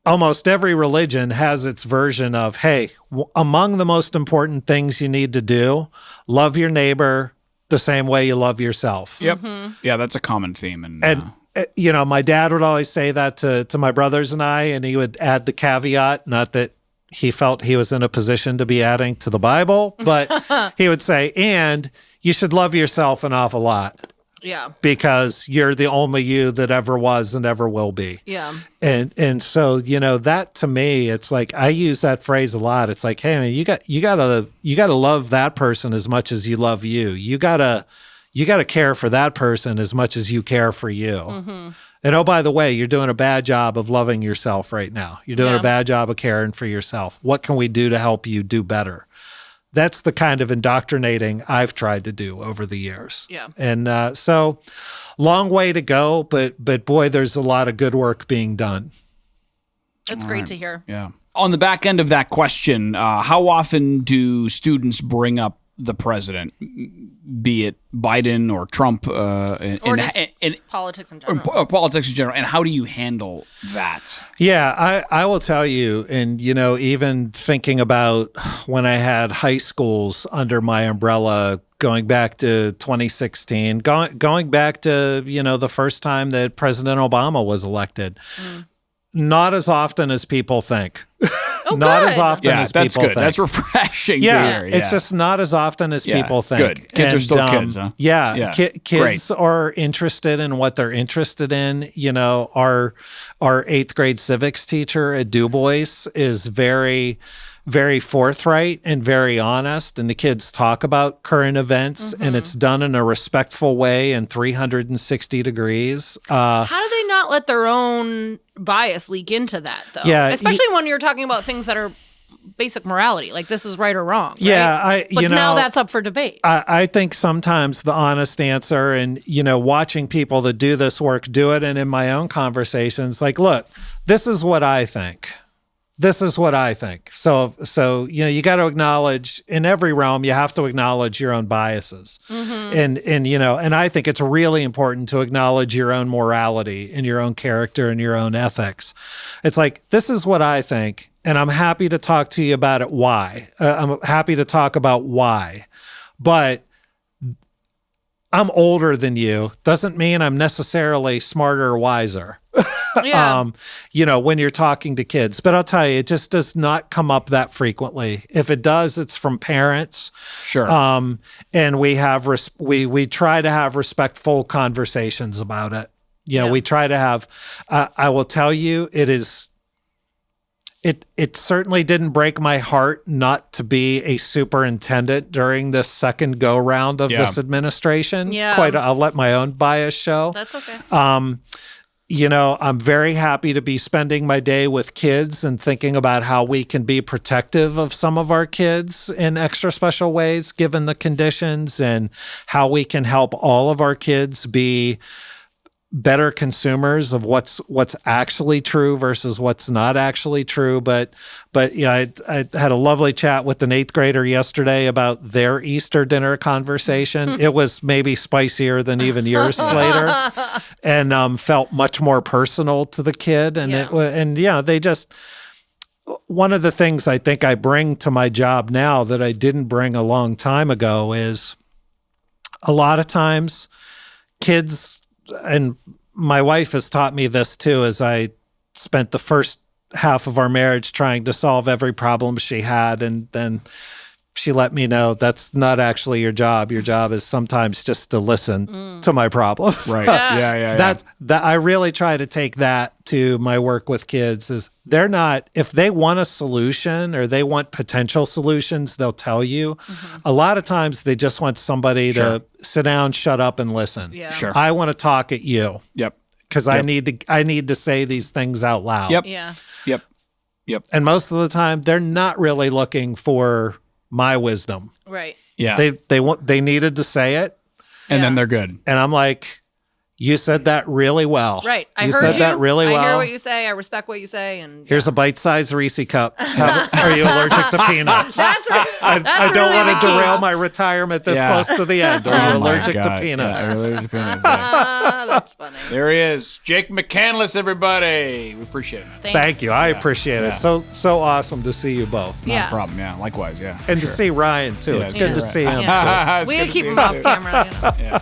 almost every religion has its version of, hey, among the most important things you need to do, love your neighbor the same way you love yourself. Yep. Yeah, that's a common theme. And my dad would always say that to my brothers and I, and he would add the caveat, not that he felt he was in a position to be adding to the Bible, but he would say, and you should love yourself an awful lot. Yeah. because you're the only you that ever was and ever will be. Yeah. And so, that to me, it's like, I use that phrase a lot. It's like, hey, man, you gotta love that person as much as you love you. You gotta care for that person as much as you care for you. Mm-hmm. And oh, by the way, you're doing a bad job of loving yourself right now. You're doing a bad job of caring for yourself. What can we do to help you do better? That's the kind of indoctrinating I've tried to do over the years. Yeah. And so long way to go, but boy, there's a lot of good work being done. It's great to hear. Yeah. On the back end of that question, how often do students bring up the president, be it Biden or Trump, Or just politics in general. or politics in general, and how do you handle that? Yeah, I will tell you, and even thinking about when I had high schools under my umbrella, going back to 2016, going back to the first time that President Obama was elected, not as often as people think. Not good. as often as that's people good. think. That's refreshing to hear. It's just not as often as people think. Good. Kids are still kids, huh? Yeah. Kids are interested in what they're interested in. Our 8th grade civics teacher at DuBois is very, very forthright and very honest, and the kids talk about current events, and it's done in a respectful way and 360 degrees. How do they not let their own bias leak into that, though? Yeah, especially when you're talking about things that are basic morality, like this is right or wrong. Right? Yeah, but now that's up for debate. I think sometimes the honest answer, and watching people that do this work do it, and in my own conversations, like, look, this is what I think. This is what I think. So you got to acknowledge, in every realm, you have to acknowledge your own biases. And I think it's really important to acknowledge your own morality and your own character and your own ethics. It's like, this is what I think, and I'm happy to talk to you about it. Why? I'm happy to talk about why. But I'm older than you doesn't mean I'm necessarily smarter or wiser. Yeah. When you're talking to kids. But I'll tell you, it just does not come up that frequently. If it does, it's from parents. Sure. And we have we try to have respectful conversations about it. We try to have. I will tell you, It certainly didn't break my heart not to be a superintendent during this second go round of this administration. Yeah. I'll let my own bias show. That's okay. I'm very happy to be spending my day with kids and thinking about how we can be protective of some of our kids in extra special ways, given the conditions, and how we can help all of our kids be better consumers of what's actually true versus what's not actually true. But I had a lovely chat with an 8th grader yesterday about their Easter dinner conversation. It was maybe spicier than even yours, Slater, and felt much more personal to the kid. And they just, one of the things I think I bring to my job now that I didn't bring a long time ago is a lot of times kids, and my wife has taught me this too, as I spent the first half of our marriage trying to solve every problem she had, and then she let me know that's not actually your job. Your job is sometimes just to listen to my problems. Right. Yeah. That I really try to take that to my work with kids. Is they're not, if they want a solution or they want potential solutions, they'll tell you. A lot of times they just want somebody to sit down, shut up, and listen. Yeah. Sure. I want to talk at you. Yep. Because I need to say these things out loud. Yep. Yeah. Yep. And most of the time, they're not really looking for my wisdom. Right. Yeah. They needed to say it, and then they're good. and I'm like, you said that really well. Right. I you heard said you. that really well. I hear what you say. I respect what you say. And Here's a bite-sized Reese cup. Are you allergic to peanuts? That's I don't really want the to key. derail my retirement this close to the end. Are you Oh my allergic to God. peanuts? Yeah, allergic to peanuts. Yeah. That's funny. There he is, Jake McCandless. Everybody, we appreciate it. Man. Thank you. I Yeah. appreciate Yeah. it. So awesome to see you both. Not Yeah. a problem. Yeah, likewise. Yeah, And for to see Ryan, too. Yeah, It's sure. good to see him, too. It's We good gotta to keep see him you, off too. camera. Yeah.